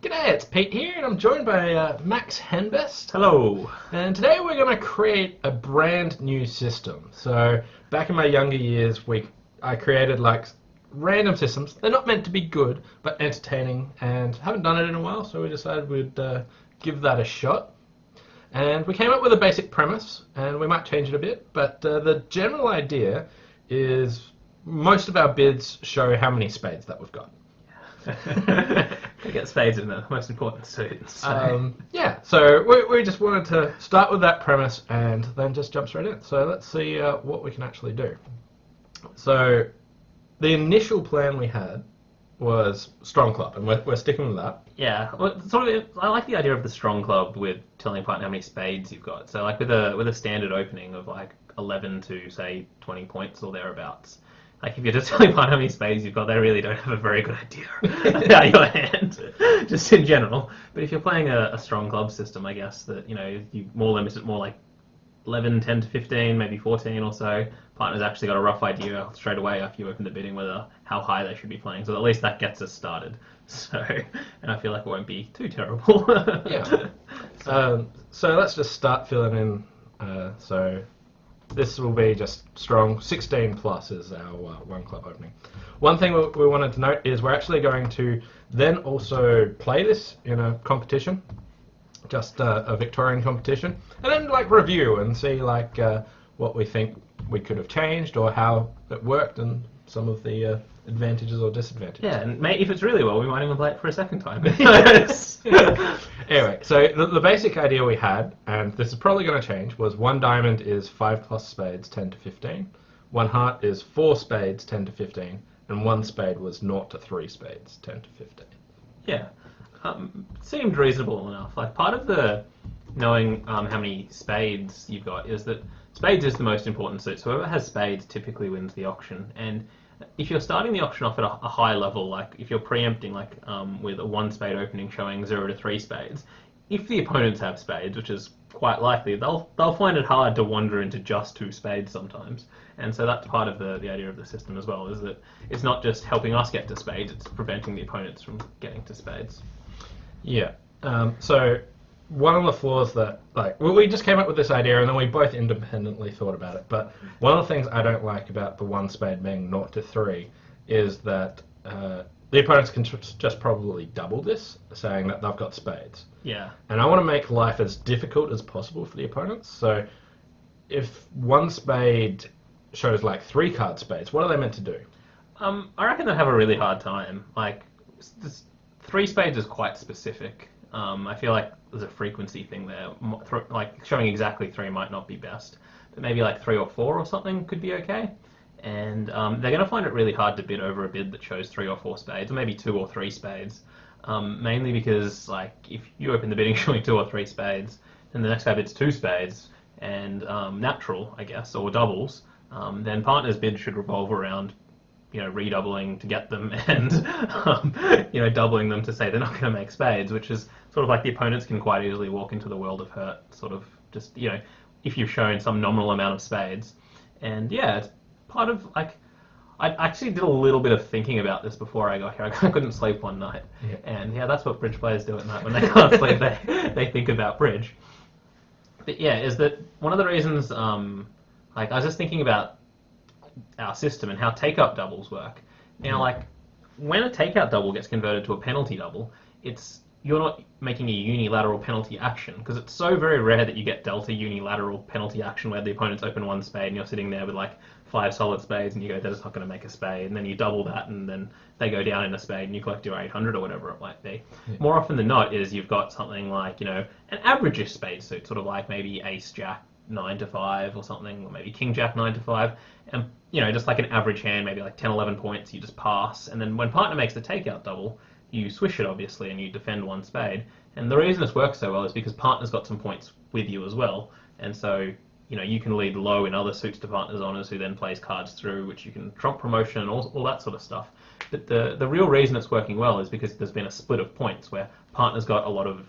G'day, it's Pete here, and I'm joined by Max Henbest. Hello. And today we're going to create a brand new system. So back in my younger years, I created like random systems. They're not meant to be good, but entertaining, and haven't done it in a while, so we decided we'd give that a shot. And we came up with a basic premise, and we might change it a bit, but the general idea is most of our bids show how many spades that we've got. We get spades in the most important suits. So we just wanted to start with that premise and then just jump straight in. So let's see what we can actually do. So the initial plan we had was strong club, and we're sticking with that. Yeah, well, I like the idea of the strong club with telling your partner how many spades you've got. So like with a standard opening of like 11 to say 20 points or thereabouts. Like if you're just telling partner how many spades you've got, they really don't have a very good idea about your hand, just in general. But if you're playing a strong club system, I guess that you more limit it more like 11, 10 to 15, maybe 14 or so. Partner's actually got a rough idea straight away after you open the bidding how high they should be playing. So at least that gets us started. So, and I feel like it won't be too terrible. Yeah. So let's just start filling in. So this will be just strong. 16 plus is our one club opening. One thing we wanted to note is we're actually going to then also play this in a competition, just a Victorian competition, and then like review and see like what we think we could have changed or how it worked and some of the advantages or disadvantages. Yeah, and if it's really well, we might even play it for a second time. Anyway, so the basic idea we had, and this is probably going to change, was one diamond is 5 plus spades, 10 to 15. One heart is 4 spades, 10 to 15. And one spade was 0 to 3 spades, 10 to 15. Yeah. Seemed reasonable enough. Like part of the knowing how many spades you've got is that spades is the most important suit. So whoever has spades typically wins the auction. And if you're starting the auction off at a high level, like if you're preempting like with a 1 spade opening showing 0 to 3 spades, if the opponents have spades, which is quite likely, they'll find it hard to wander into just 2 spades sometimes. And so that's part of the idea of the system as well, is that it's not just helping us get to spades, it's preventing the opponents from getting to spades. Yeah. So one of the flaws that, we just came up with this idea and then we both independently thought about it, but one of the things I don't like about the 1 spade being 0 to 3 is that the opponents can just probably double this, saying that they've got spades. Yeah. And I want to make life as difficult as possible for the opponents, so if 1 spade shows like 3 card spades, what are they meant to do? I reckon they'll have a really hard time. Like, 3 spades is quite specific. I feel like there's a frequency thing there. Like showing exactly 3 might not be best, but maybe like 3 or 4 or something could be okay. And they're going to find it really hard to bid over a bid that shows 3 or 4 spades, or maybe 2 or 3 spades. Mainly because like if you open the bidding showing 2 or 3 spades, then the next guy bids 2 spades and natural, I guess, or doubles, then partner's bid should revolve around redoubling to get them and doubling them to say they're not going to make spades, which is sort of like the opponents can quite easily walk into the world of hurt, sort of just if you've shown some nominal amount of spades. And yeah, it's part of like I actually did a little bit of thinking about this before I got here. I couldn't sleep one night, and yeah, that's what bridge players do at night when they can't sleep. They think about bridge. But yeah, is that one of the reasons? Like I was just thinking about our system and how take-up doubles work. Now, like, when a take-out double gets converted to a penalty double, you're not making a unilateral penalty action, because it's so very rare that you get dealt a unilateral penalty action where the opponents open 1 spade and you're sitting there with like 5 solid spades and you go, they're just not going to make a spade, and then you double that and then they go down in a spade and you collect your 800 or whatever it might be. Yeah. More often than not is you've got something like, an average-ish spade suit, sort of like maybe ace-jack 9 to 5 or something, or maybe king-jack 9 to 5, and just like an average hand, maybe like 10, 11 points, you just pass, and then when partner makes the takeout double, you swish it obviously and you defend 1 spade. And the reason this works so well is because partner's got some points with you as well, and so you can lead low in other suits to partner's honours, who then plays cards through, which you can trump promotion and all that sort of stuff. But the real reason it's working well is because there's been a split of points where partner's got a lot of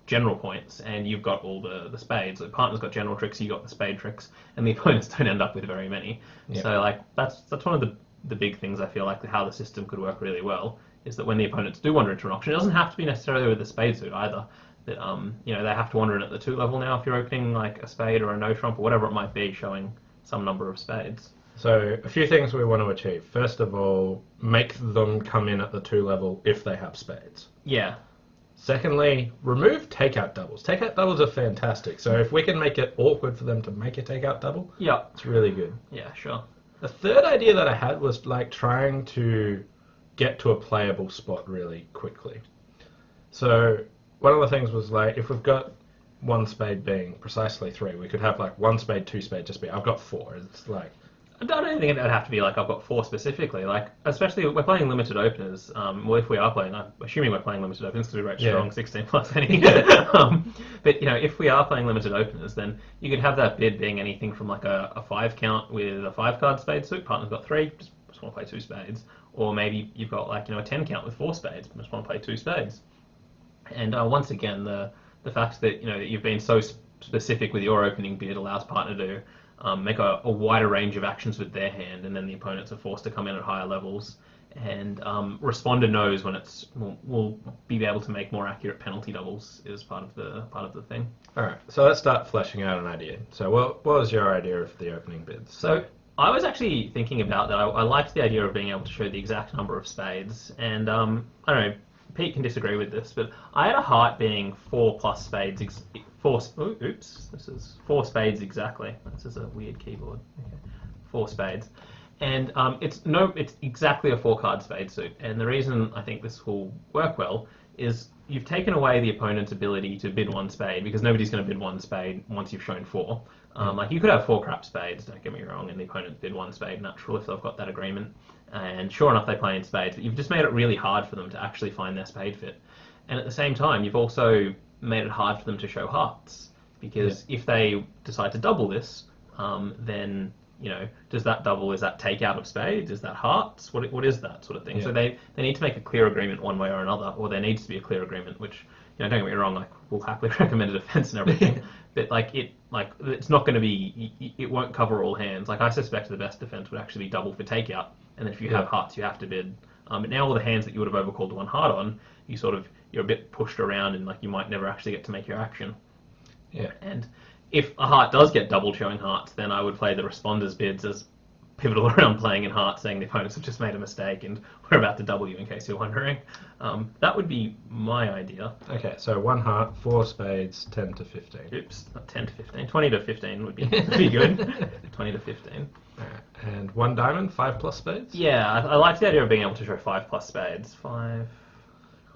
general points and you've got all the spades. The partner's got general tricks, you got the spade tricks, and the opponents don't end up with very many. Yeah. So like that's one of the big things I feel like how the system could work really well is that when the opponents do wander into an auction, it doesn't have to be necessarily with a spade suit either. That you know, they have to wander in at the 2 level now if you're opening like a spade or a no trump or whatever it might be, showing some number of spades. So a few things we want to achieve. First of all, make them come in at the 2 level if they have spades. Yeah. Secondly, remove takeout doubles. Takeout doubles are fantastic. So if we can make it awkward for them to make a takeout double, Yeah. it's really good. Yeah, sure. The third idea that I had was like trying to get to a playable spot really quickly. So one of the things was like if we've got 1 spade being precisely 3, we could have like 1 spade, 2 spade, just be I've got 4. It's like I don't think it would have to be like I've got 4 specifically. Like, especially we're playing limited openers. Well, if we are playing, I'm assuming we're playing limited openers because we wrote strong 16 plus any. But you know, if we are playing limited openers, then you could have that bid being anything from like a 5 count with a 5 card spade suit. Partner's got 3, just want to play 2 spades, or maybe you've got like, you know, a 10 count with 4 spades, just want to play 2 spades. And once again, the fact that, you know, that you've been so specific with your opening bid allows partner to make a wider range of actions with their hand, and then the opponents are forced to come in at higher levels. And responder knows when it's will be able to make more accurate penalty doubles is part of the thing. all right. So let's start fleshing out an idea. So what was your idea of the opening bids? So I was actually thinking about that. I liked the idea of being able to show the exact number of spades, and I don't know. Pete can disagree with this, but I had a heart being 4 plus spades. This is 4 spades exactly. This is a weird keyboard. Okay. 4 spades, and it's exactly a 4 card spade suit. And the reason I think this will work well is you've taken away the opponent's ability to bid 1 spade, because nobody's going to bid 1 spade once you've shown 4. Like you could have 4 crap spades, don't get me wrong, and the opponent bid 1 spade natural if they've got that agreement. And sure enough, they play in spades, but you've just made it really hard for them to actually find their spade fit. And at the same time, you've also made it hard for them to show hearts, because if they decide to double this, then, you know, does that double, is that take out of spades, is that hearts, what is that sort of thing? So they need to make a clear agreement one way or another, or there needs to be a clear agreement, which, you know, don't get me wrong, like we'll happily recommend a defense and everything, but it's not going to be, it won't cover all hands. Like I suspect the best defense would actually be double for takeout, and then if you have hearts, you have to bid. But now all the hands that you would have overcalled 1 heart on, you're a bit pushed around, and like you might never actually get to make your action. Yeah. And if a heart does get doubled showing hearts, then I would play the responders bids as pivotal around playing in hearts, saying the opponents have just made a mistake and we're about to double you, in case you're wondering. That would be my idea. Okay, so 1 heart, 4 spades, 10 to 15. Oops, not 10 to 15. 20 to 15 would be good. 20 to 15. And 1 diamond, 5 plus spades? Yeah, I like the idea of being able to show 5 plus spades. 5.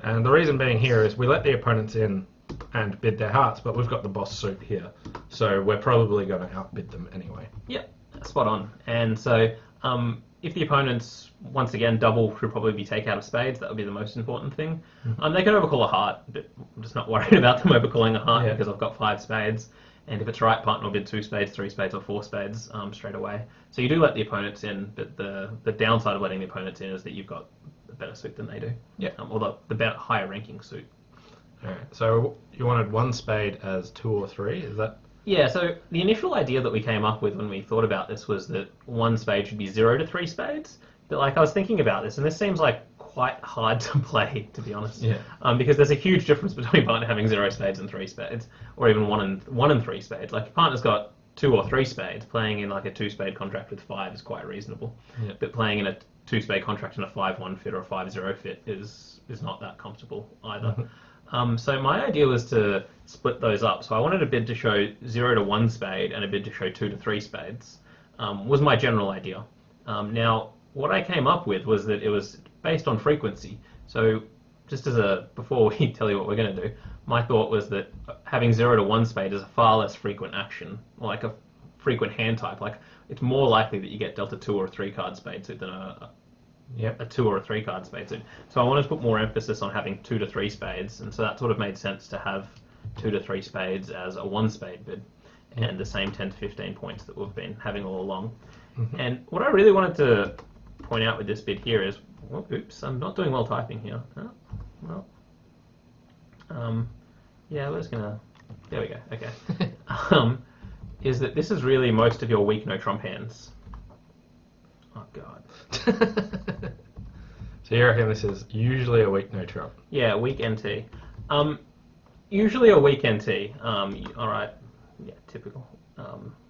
And the reason being here is we let the opponents in and bid their hearts, but we've got the boss suit here, so we're probably going to outbid them anyway. Yep, spot on. And so if the opponents, once again, double should probably be take out of spades. That would be the most important thing. They can overcall a heart, but I'm just not worried about them overcalling a heart because I've got 5 spades. And if it's right, partner will bid 2 spades, 3 spades, or 4 spades straight away. So you do let the opponents in, but the downside of letting the opponents in is that you've got a better suit than they do. Yeah. Or the better, higher ranking suit. Alright, so you wanted 1 spade as 2 or 3, is that? Yeah, so the initial idea that we came up with when we thought about this was that 1 spade should be 0 to 3 spades. But like I was thinking about this, and this seems like quite hard to play, to be honest. Yeah. Because there's a huge difference between partner having 0 spades and 3 spades, or even 1 and 3 spades. Like your partner's got 2 or 3 spades, playing in like a 2 spade contract with 5 is quite reasonable. Yeah. But playing in a 2 spade contract and a 5-1 fit or a 5-0 fit is not that comfortable either. So my idea was to split those up. So I wanted a bid to show 0 to 1 spade and a bid to show 2 to 3 spades. Was my general idea. Now, what I came up with was that it was based on frequency. So just before we tell you what we're going to do, my thought was that having 0 to 1 spade is a far less frequent action, like a frequent hand type. Like it's more likely that you get dealt a 2 or a 3 card spade suit than a 2 or a 3 card spade suit. So I wanted to put more emphasis on having 2 to 3 spades, and so that sort of made sense to have 2 to 3 spades as a 1 spade bid, and the same 10 to 15 points that we've been having all along. And what I really wanted to point out with this bid here is, oops, I'm not doing well typing here. Yeah, we're just gonna, there we go, okay. Is that this is really most of your weak no trump hands. Oh god. So So you reckon this is usually a weak no trump? Yeah, weak NT. Usually a weak NT. All right. Yeah, typical.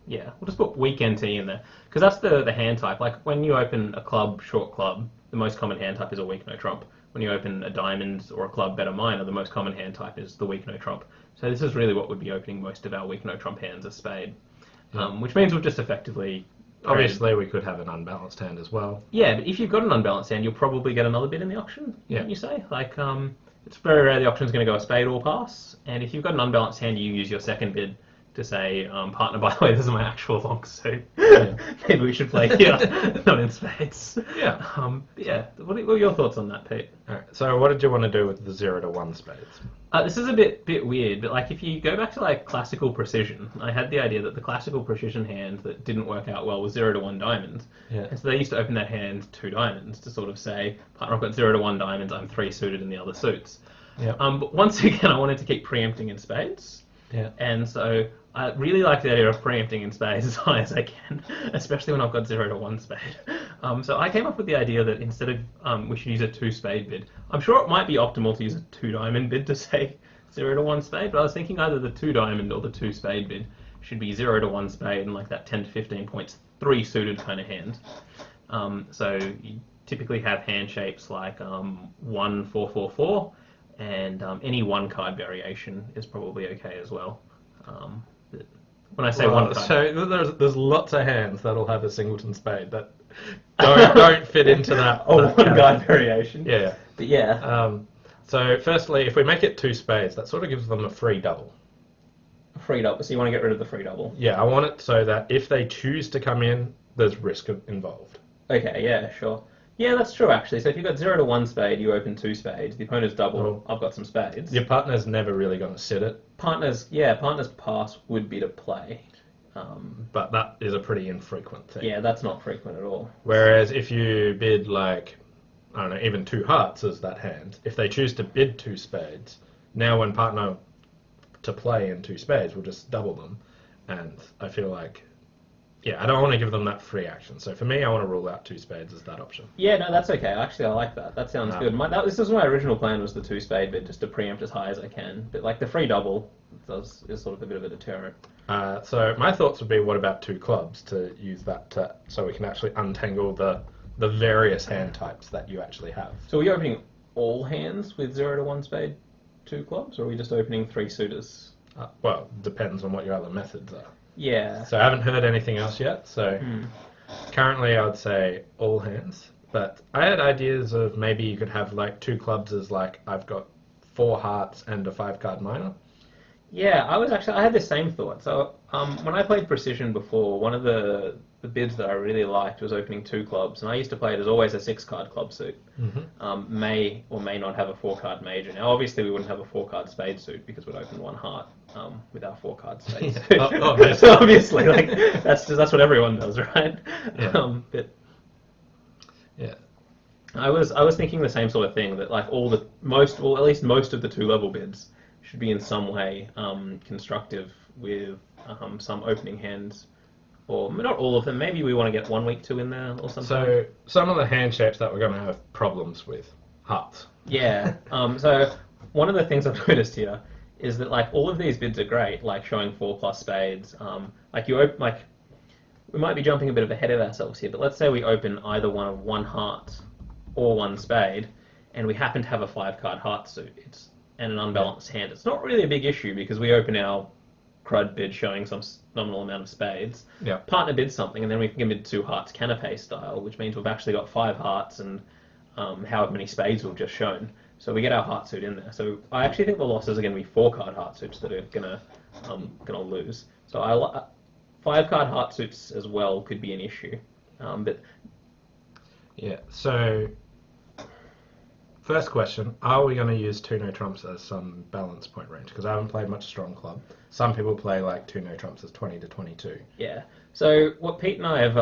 Yeah, we'll just put weak NT in there because that's the hand type. Like when you open a club, short club, the most common hand type is a weak no trump. When you open a diamond or a club, better minor, the most common hand type is the weak no trump. So this is really what would be opening most of our weak no trump hands, a spade, which means we've just effectively. Obviously, we could have an unbalanced hand as well. Yeah, but if you've got an unbalanced hand, you'll probably get another bid in the auction. Wouldn't you say? Like, it's very rare the auction's going to go a spade or pass, and if you've got an unbalanced hand, you use your second bid to say, partner, by the way, this is my actual long suit. Yeah. Maybe we should play here, not in spades. Yeah. Yeah. What are your thoughts on that, Pete? All right. So what did you want to do with the 0 to 1 spades? This is a bit weird, but like if you go back to like classical precision, I had the idea that the classical precision hand that didn't work out well was 0 to 1 diamonds. Yeah. And so they used to open that hand 2 diamonds to sort of say, partner, I've got 0 to 1 diamonds, I'm 3 suited in the other suits. Yeah. But once again, I wanted to keep preempting in spades. Yeah. And so I really like the idea of preempting in spades as high as I can, especially when I've got 0 to 1 spade. So I came up with the idea that instead of we should use a 2 spade bid. I'm sure it might be optimal to use a 2 diamond bid to say 0 to 1 spade, but I was thinking either the 2 diamond or the 2 spade bid should be 0 to 1 spade and like that 10 to 15 points, 3 suited kind of hand. So you typically have hand shapes like 1 4 4 4, and any 1 card variation is probably okay as well. When I say 1 card, so there's lots of hands that'll have a singleton spade that don't fit into that. Oh, that 1 card variation. Yeah. But yeah. So firstly, if we make it 2 spades, that sort of gives them a free double. Free double. So you want to get rid of the free double? Yeah, I want it so that if they choose to come in, there's risk involved. Okay, yeah, sure. Yeah, that's true actually. So if you've got 0 to 1 spade, you open 2 spades. The opponent's double. I've got some spades. Your partner's never really going to sit it. Partner's pass would be to play. But that is a pretty infrequent thing. Yeah, that's not frequent at all. Whereas if you bid like, I don't know, even 2 hearts as that hand, if they choose to bid 2 spades, now when partner to play in 2 spades, we'll just double them. And I feel like, yeah, I don't want to give them that free action. So for me, I want to rule out 2 spades as that option. Yeah, no, that's okay. Actually, I like that. That sounds good. This is my original plan, was the 2 spade bid, just to preempt as high as I can. But like the free double is sort of a bit of a deterrent. So my thoughts would be, what about 2 clubs to use that so we can actually untangle the various hand types that you actually have. So are you opening all hands with 0 to 1 spade, 2 clubs, or are we just opening 3 suitors? Well, depends on what your other methods are. Yeah. So I haven't heard anything else yet, so currently I would say all hands. But I had ideas of maybe you could have like 2 clubs as like, I've got 4 hearts and a 5 card minor. Yeah, I had the same thought. So when I played Precision before, one of the bids that I really liked was opening 2 clubs, and I used to play it as always a 6 card club suit. May or may not have a 4 card major. Now obviously we wouldn't have a 4 card spade suit because we'd open 1 heart with our 4 card spade suit. Obviously, like that's what everyone does, right? Yeah. But yeah. I was thinking the same sort of thing, that like at least most of the 2 level bids should be in some way constructive with some opening hands, or not all of them. Maybe we want to get 1 week 2 in there or something. So some of the hand shapes that we're going to have problems with, hearts. Yeah. So one of the things I've noticed here is that like all of these bids are great, like showing 4 plus spades. We might be jumping a bit ahead of ourselves here, but let's say we open either one of 1 heart or 1 spade, and we happen to have a 5 card heart suit. And an unbalanced hand. It's not really a big issue because we open our crud bid showing some nominal amount of spades. Yeah. Partner bids something, and then we can bid 2 hearts canapé style, which means we've actually got 5 hearts and however many spades we've just shown. So we get our heart suit in there. So I actually think the losses are going to be 4 card heart suits that are gonna lose. So 5 card heart suits as well could be an issue. But yeah. So first question, are we going to use 2 no trumps as some balance point range? Because I haven't played much strong club. Some people play like 2 no trumps as 20 to 22. Yeah. So what Pete and I have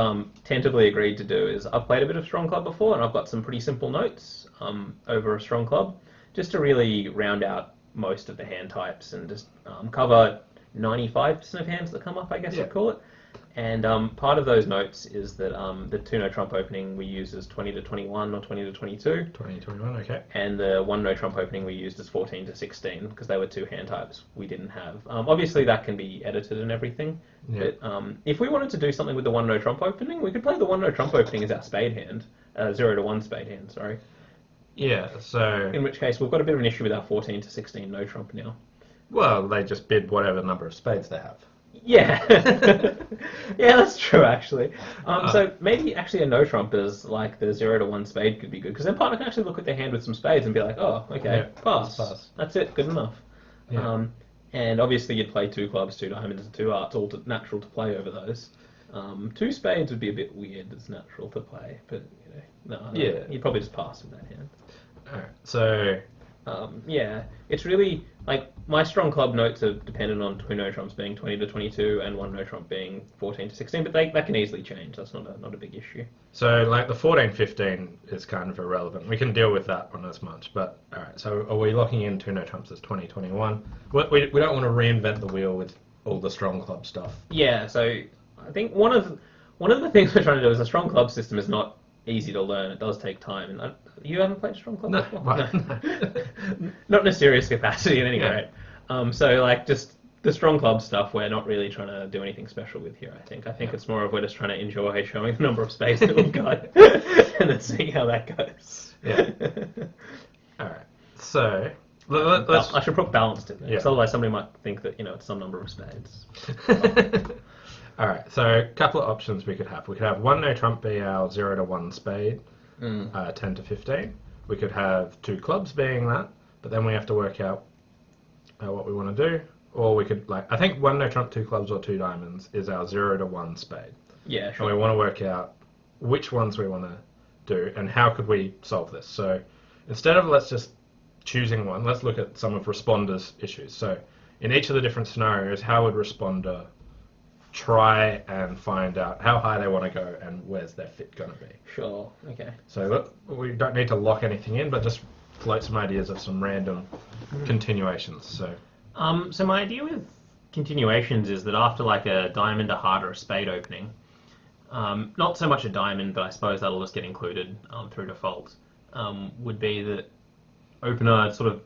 tentatively agreed to do is, I've played a bit of strong club before, and I've got some pretty simple notes over a strong club, just to really round out most of the hand types and just cover 95% of hands that come up, I guess you'd call it. And part of those notes is that the 2 no trump opening we use is 20 to 21 or 20 to 22. 20, 21, okay. And the 1 no trump opening we used is 14 to 16 because they were 2 hand types we didn't have. Obviously that can be edited and everything. Yeah. But if we wanted to do something with the 1 no trump opening, we could play the 1 no trump opening as our spade hand. 0 to 1 spade hand, sorry. Yeah, so... In which case we've got a bit of an issue with our 14 to 16 no trump now. Well, they just bid whatever number of spades they have. Yeah, yeah, that's true actually. So maybe actually a no trump is like the 0 to 1 spade could be good because then partner can actually look at their hand with some spades and be like, oh, okay, Yeah, pass. That's it, good enough. Yeah. And obviously you'd play 2 clubs, 2 diamonds, and 2 hearts, all natural to play over those. 2 spades would be a bit weird as natural to play, but no, Yeah. you'd probably just pass with that hand. Alright, so... Yeah, it's really like my strong club notes are dependent on 2 no trumps being 20 to 22 and 1 no trump being 14 to 16, but that can easily change. That's not a big issue. So, like, the 14-15 is kind of irrelevant. We can deal with that one as much, but, alright, so are we locking in 2 no trumps as 20-21? We don't want to reinvent the wheel with all the strong club stuff. Yeah, so I think one of the things we're trying to do is a strong club system is not easy to learn. It does take time. And you haven't played strong club No, before? right, No. Not in a serious capacity at any rate. So like just the strong club stuff, we're not really trying to do anything special with here, I think. I think it's more of we're just trying to enjoy showing the number of space that we've got and then seeing how that goes. Yeah. Alright, so... Let's... I should put balanced in there, because Yeah. otherwise somebody might think that, it's some number of spades. Alright, so a couple of options we could have. We could have 1 no trump be our 0 to 1 spade, 10 to 15. We could have 2 clubs being that, but then we have to work out what we want to do. Or we could, I think 1 no trump, 2 clubs or 2 diamonds is our 0 to 1 spade. Yeah, sure. And we want to work out which ones we want to do and how could we solve this. So instead of let's just choosing one, let's look at some of responders' issues. So in each of the different scenarios, how would responder try and find out how high they want to go and where's their fit going to be? Sure, okay. So look, we don't need to lock anything in, but just float some ideas of some random continuations. So my idea with continuations is that after like a diamond, a heart, or a spade opening, not so much a diamond, but I suppose that'll just get included through default, would be that opener sort of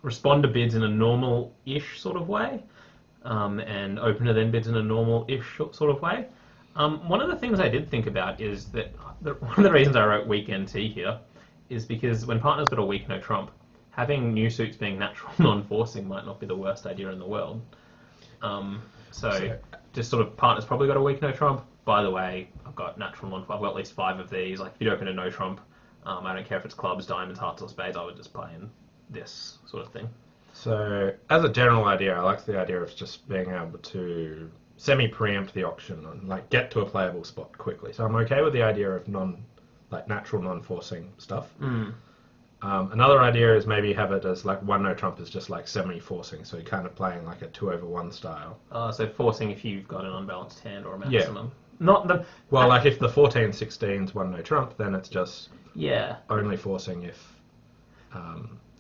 responder bids in a normal-ish sort of way, and opener then bids in a normal-ish sort of way. One of the things I did think about is that one of the reasons I wrote weak NT here is because when partner's got a weak no trump, having new suits being natural non-forcing might not be the worst idea in the world. So just sort of partner's probably got a weak no trump. By the way, I've got natural non. I've got at least 5 of these. Like if you'd open a no trump, I don't care if it's clubs, diamonds, hearts, or spades. I would just play in this sort of thing. So as a general idea, I like the idea of just being able to semi-preempt the auction and get to a playable spot quickly. So I'm okay with the idea of natural non-forcing stuff. Another idea is maybe have it as 1 no trump is just semi-forcing, so you're kind of playing like a 2 over 1 style. So forcing if you've got an unbalanced hand or a maximum. Yeah. Not the well, if the 14-16's 1 no trump, then it's just only forcing if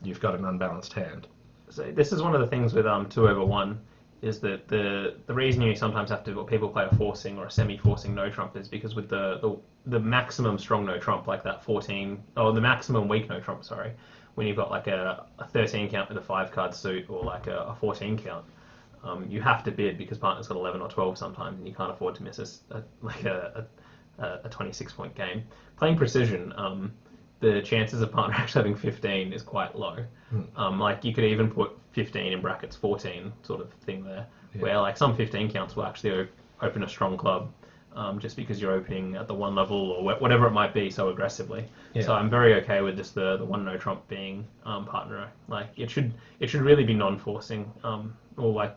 you've got an unbalanced hand. So this is one of the things with 2 over 1 is that the reason you sometimes have to people play a forcing or a semi-forcing no trump is because with the maximum strong no trump like that 14 or the maximum weak no trump, sorry, when you've got a 13 count with a 5 card suit or a 14 count, you have to bid because partner's got 11 or 12 sometimes and you can't afford to miss a 26 point game. Playing precision, the chances of partner actually having 15 is quite low. You could even put 15 in brackets 14 sort of thing there, where some 15 counts will actually open a strong club just because you're opening at the 1 level or whatever it might be so aggressively. So I'm very okay with just the 1 no trump being partner. It should really be non-forcing or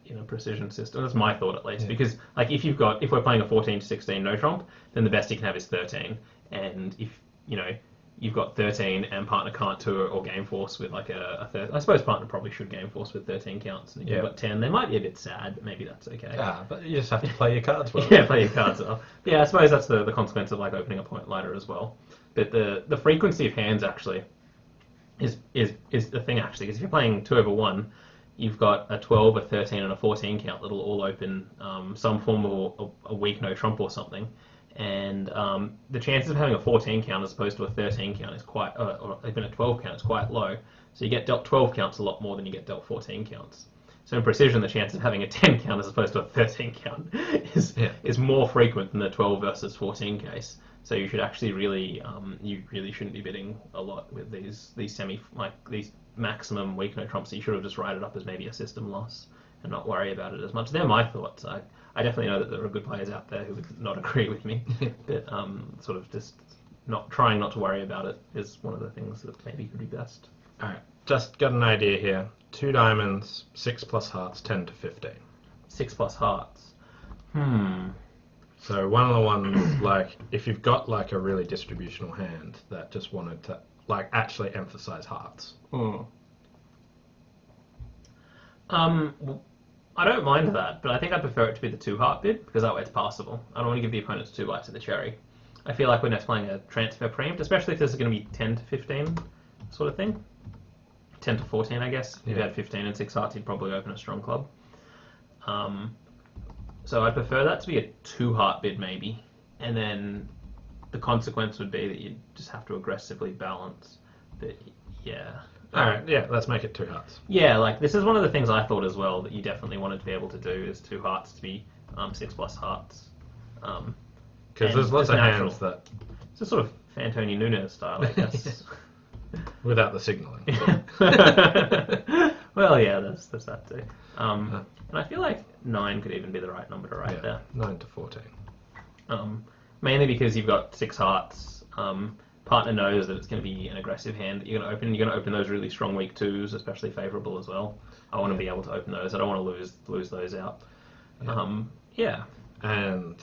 in a precision system. That's my thought at least, because if we're playing a 14 to 16 no trump, then the best you can have is 13, and if you've got 13 and partner can't tour or game force with a third. I suppose partner probably should game force with 13 counts. And if you've got 10, they might be a bit sad, but maybe that's okay. Yeah, but you just have to play your cards well. Yeah, play your cards well. Yeah, I suppose that's the consequence of opening a point lighter as well. But the frequency of hands actually is the thing actually, because if you're playing 2 over 1, you've got a 12, a 13, and a 14 count that'll all open some form of a weak no trump or something. And the chances of having a 14 count as opposed to a 13 count is quite, or even a 12 count is quite low. So you get dealt 12 counts a lot more than you get dealt 14 counts. So in precision, the chance of having a 10 count as opposed to a 13 count is more frequent than the 12 versus 14 case. So you should actually you really shouldn't be bidding a lot with these these maximum weak no trumps. You should have just write it up as maybe a system loss and not worry about it as much. They're my thoughts. I definitely know that there are good players out there who would not agree with me, but sort of just trying not to worry about it is one of the things that maybe could be best. All right, just got an idea here. 2 diamonds, 6 plus hearts, 10 to 15. 6 plus hearts. So one of the ones, like, if you've got like a really distributional hand that just wanted to like actually emphasize hearts. I don't mind that, but I think I prefer it to be the 2 heart bid because that way it's passable. I don't want to give the opponents 2 bites of the cherry. I feel like when they're playing a transfer preempt, especially if this is going to be 10 to 15 sort of thing. 10 to 14, I guess. If you had 15 and 6 hearts, you'd probably open a strong club. So I prefer that to be a 2 heart bid maybe, and then the consequence would be that you just have to aggressively balance. But yeah. Alright, yeah, let's make it 2 hearts. Yeah, like this is one of the things I thought as well that you definitely wanted to be able to do is 2 hearts to be 6 plus hearts. Because there's lots of hands that... It's a sort of Fantoni Nunes style, I guess. Without the signalling. Well, yeah, there's that too. And I feel like 9 could even be the right number to write there. 9 to 14. Mainly because you've got 6 hearts. Partner knows that it's going to be an aggressive hand that you're going to open. You're going to open those really strong weak 2s, especially favourable as well. I want to be able to open those. I don't want to lose those out. Yeah. And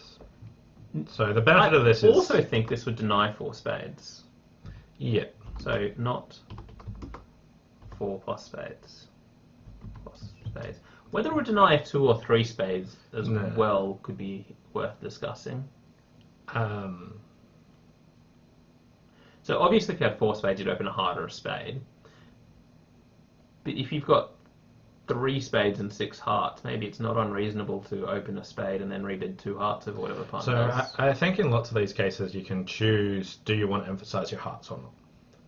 so the benefit of this is... I also think this would deny 4 spades. Yeah. So not 4 plus spades. Whether it would deny 2 or 3 spades as well could be worth discussing. So obviously if you had 4 spades, you'd open a heart or a spade. But if you've got 3 spades and 6 hearts, maybe it's not unreasonable to open a spade and then rebid 2 hearts over whatever partner does. So I think in lots of these cases you can choose, do you want to emphasize your hearts or not?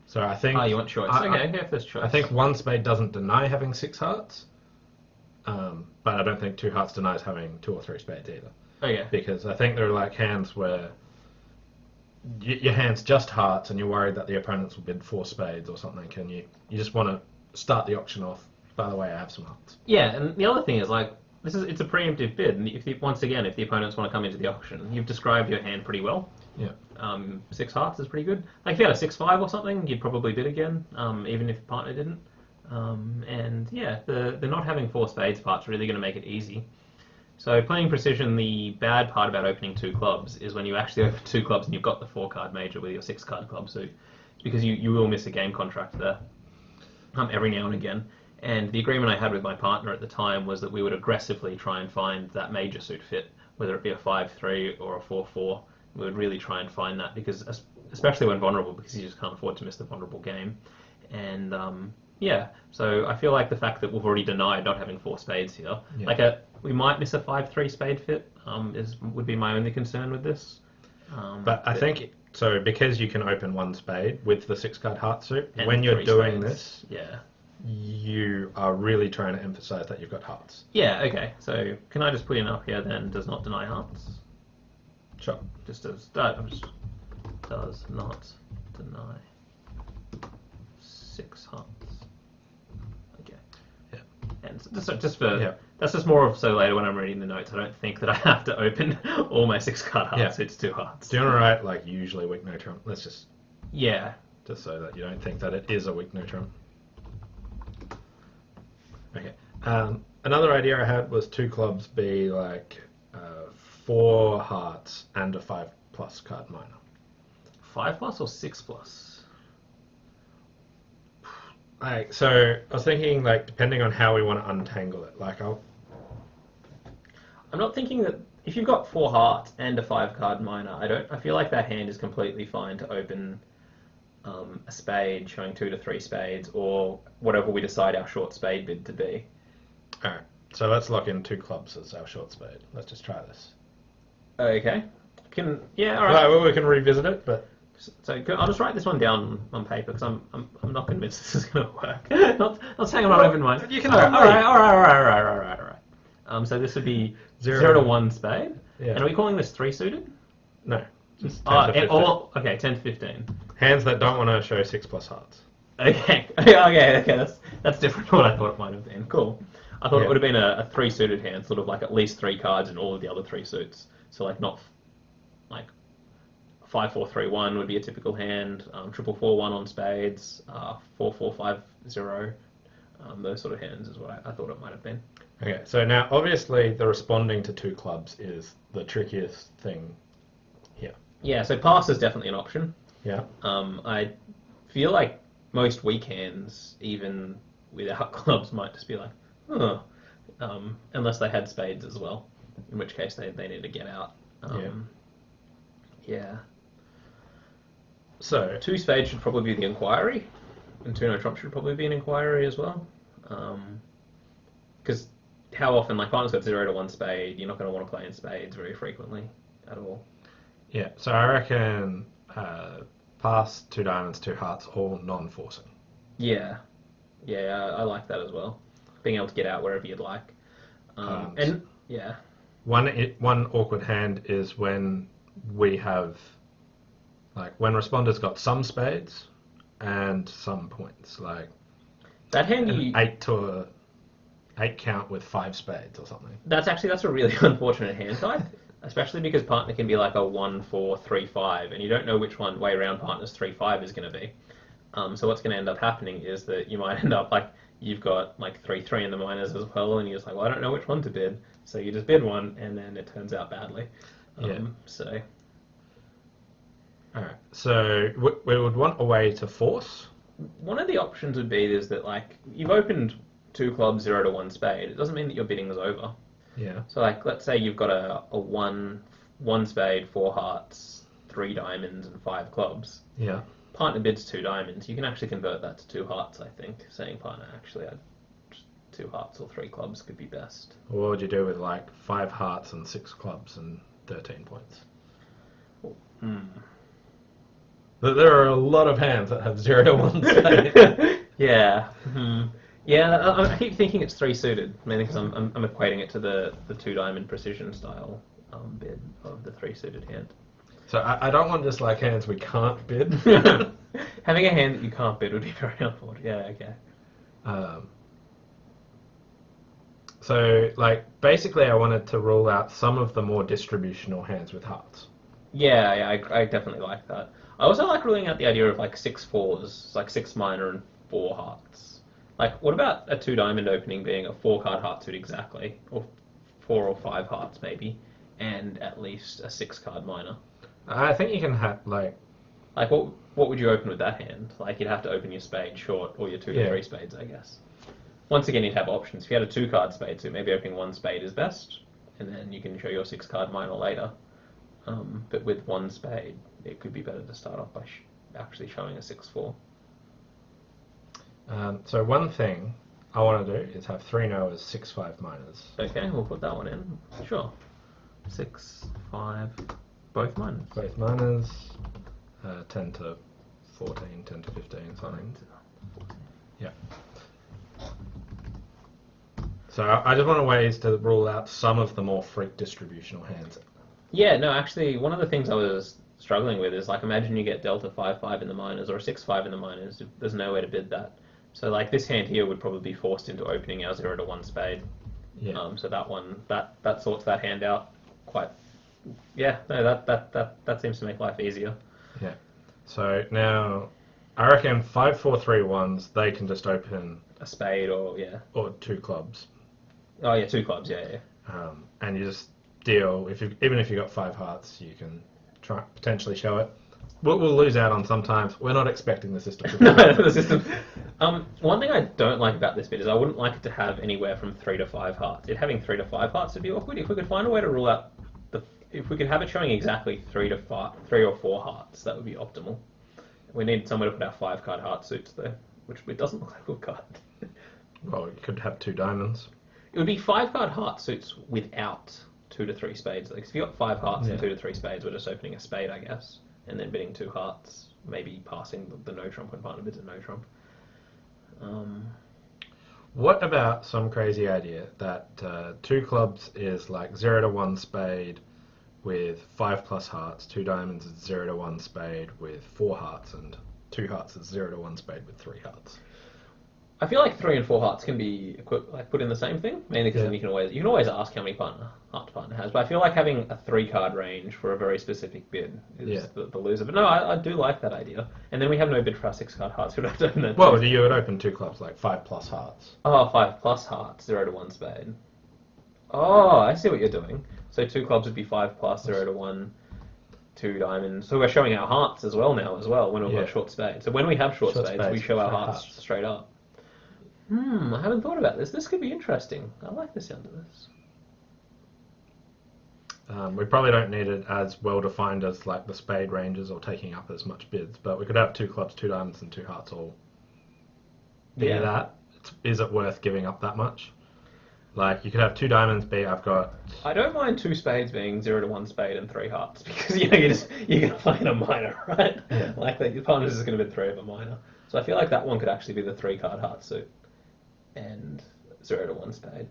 So I think... you want choice. Okay, if there's choice. I think 1 spade doesn't deny having 6 hearts, but I don't think 2 hearts denies having 2 or 3 spades either. Okay. Because I think there are like hands where your hand's just hearts and you're worried that the opponents will bid 4 spades or something, and you just want to start the auction off, by the way, I have some hearts. Yeah, and the other thing is, like, it's a preemptive bid, and once again, if the opponents want to come into the auction, you've described your hand pretty well. Yeah. 6 hearts is pretty good. Like, if you had a 6-5 or something, you'd probably bid again, even if the partner didn't. And yeah, the not having 4 spades part's really going to make it easy. So playing precision, the bad part about opening 2 clubs is when you actually open 2 clubs and you've got the 4-card major with your 6-card club suit, because you will miss a game contract there every now and again. And the agreement I had with my partner at the time was that we would aggressively try and find that major suit fit, whether it be a 5-3 or a 4-4. We would really try and find that, because especially when vulnerable, because you just can't afford to miss the vulnerable game. And yeah, so I feel like the fact that we've already denied not having 4 spades here, like we might miss a 5-3 spade fit, would be my only concern with this. But I think, so because you can open 1 spade with the 6-card heart suit, And when you're 3 doing spades. this, you are really trying to emphasize that you've got hearts. Yeah, okay. So can I just put in up here then, does not deny hearts? Sure. Just does not deny 6 hearts. Okay. Yeah. And just for that's just more of so later when I'm reading the notes, I don't think that I have to open all my 6-card hearts. It's 2 hearts. Do you want to write like usually weak no trump? Let's just just so that you don't think that it is a weak no trump. Okay. Another idea I had was 2 clubs be like 4 hearts and a 5+ card minor. 5+ or 6+? Like, so I was thinking, like, depending on how we want to untangle it, like I'm not thinking that if you've got 4 hearts and a 5-card minor, I feel like that hand is completely fine to open a spade showing 2 to 3 spades, or whatever we decide our short spade bid to be. Alright, so let's lock in 2 clubs as our short spade. Let's just try this. Okay. All right. Well, we can revisit it, but... So I'll just write this one down on paper because I'm not convinced this is going to work. not saying I'm not open minded. You can all tell me. right. So this would be 0 to 1 spade. Yeah. And are we calling this 3 suited? No, just 10 to 15. Okay, 10 to 15. Hands that don't want to show 6 plus hearts. Okay. That's different from what I thought it might have been. Cool. I thought it would have been a 3 suited hand, sort of like at least 3 cards in all of the other 3 suits. So like not like 5-4-3-1 would be a typical hand. 4-4-1 on spades. 4-4-5-0. Those sort of hands is what I thought it might have been. Okay, so now obviously the responding to 2 clubs is the trickiest thing here. Yeah, so pass is definitely an option. Yeah. I feel like most weak hands, even without clubs, might just be like, unless they had spades as well, in which case they need to get out. Yeah. So 2 spades should probably be the inquiry, and 2 no trump should probably be an inquiry as well. Because how often, like partner's got 0 to 1 spade, you're not going to want to play in spades very frequently at all. Yeah, so I reckon pass, 2 diamonds, 2 hearts, all non-forcing. Yeah, I like that as well. Being able to get out wherever you'd like. And yeah. One awkward hand is when we have, like, when responders got some spades and some points, like that hand an 8 count with 5 spades or something. That's a really unfortunate hand type, especially because partner can be like a 1-4-3-5, and you don't know which way around partner's 3-5 is going to be. So what's going to end up happening is that you might end up like you've got like 3-3 in the minors as well, and you're just like, well, I don't know which one to bid, so you just bid one, and then it turns out badly. So. Alright, so we would want a way to force. One of the options would be is that like you've opened 2 clubs, 0 to 1 spade. It doesn't mean that your bidding is over. Yeah. So like let's say you've got a 1 spade, 4 hearts, 3 diamonds, and 5 clubs. Yeah. Partner bids 2 diamonds. You can actually convert that to 2 hearts, I think. Saying partner, actually, 2 hearts or 3 clubs could be best. What would you do with like 5 hearts and 6 clubs and 13 points? There are a lot of hands that have 0 to 1 spade. Yeah. Yeah, I keep thinking it's 3 suited, mainly because I'm equating it to the 2 diamond precision style bid of the 3 suited hand. So I don't want just like hands we can't bid. Having a hand that you can't bid would be very unfortunate. Yeah, okay. So like basically I wanted to rule out some of the more distributional hands with hearts. Yeah, I definitely like that. I also like ruling out the idea of like 6 fours, like 6 minor and 4 hearts. Like, what about a 2 diamond opening being a 4 card heart suit exactly, or 4 or 5 hearts maybe, and at least a 6 card minor? I think you can have like what would you open with that hand? Like you'd have to open your spade short or your 2 to 3 spades, I guess. Once again, you'd have options. If you had a 2 card spade suit, maybe opening 1 spade is best, and then you can show your 6 card minor later. But with 1 spade, it could be better to start off by actually showing a 6-4. So one thing I want to do is have 3 Noahs, 6-5 minors. Okay, we'll put that one in. Sure. 6-5, both minors. Both minors, 10 to 14, 10 to 15, something. Yeah. So I just want ways to rule out some of the more freak distributional hands. Yeah, no, actually, one of the things I was struggling with is, like, imagine you get Delta 5-5 in the minors or 6-5 in the minors. There's no way to bid that. So, like, this hand here would probably be forced into opening our 0 to 1 spade. Yeah. So that one, that sorts that hand out quite... Yeah, no, that seems to make life easier. Yeah. So now, I reckon 5-4-3-1s, they can just open... A spade or, yeah. Or 2 clubs. Oh, yeah, 2 clubs, yeah. And you just deal, even if you got 5 hearts, you can try potentially show it. We'll lose out on sometimes. We're not expecting the system to No, the system. One thing I don't like about this bit is I wouldn't like it to have anywhere from 3 to 5 hearts. Having 3 to 5 hearts would be awkward. If we could find a way to rule out if we could have it showing exactly 3 or 4 hearts, that would be optimal. We need somewhere to put our 5 card heart suits though, which it doesn't look like we've got. Well, you could have 2 diamonds. It would be 5-card heart suits without 2 to 3 spades. Like if you got 5 hearts and 2 to 3 spades, we're just opening a spade, I guess, and then bidding 2 hearts, maybe passing the no trump when partner bids a no trump. What about some crazy idea that 2 clubs is like 0 to 1 spade with 5 plus hearts, 2 diamonds is 0 to 1 spade with 4 hearts, and 2 hearts is 0 to 1 spade with 3 hearts. I feel like 3 and 4 hearts can be put in the same thing, mainly because you can always ask how many heart partner has. But I feel like having a 3-card range for a very specific bid is the loser. But no, I do like that idea. And then we have no bid for our 6-card hearts. We'd have to open that. Well, you would open 2 clubs like 5 plus hearts. Oh, 5 plus hearts, 0 to 1 spade. Oh, I see what you're doing. So 2 clubs would be 5 plus 0 to 1. 2 diamonds. So we're showing our hearts as well when we've got short spades. So when we have short spades, we show our hearts straight up. I haven't thought about this. This could be interesting. I like the sound of this. We probably don't need it as well defined as like the spade ranges or taking up as much bids, but we could have 2 clubs, 2 diamonds, and 2 hearts all be that. Is it worth giving up that much? Like you could have 2 diamonds be I don't mind 2 spades being 0 to 1 spade and 3 hearts because you're gonna play in a minor, right? Yeah. Like your partner's just gonna bid 3 of a minor. So I feel like that one could actually be the 3-card heart suit and 0 to 1 spade.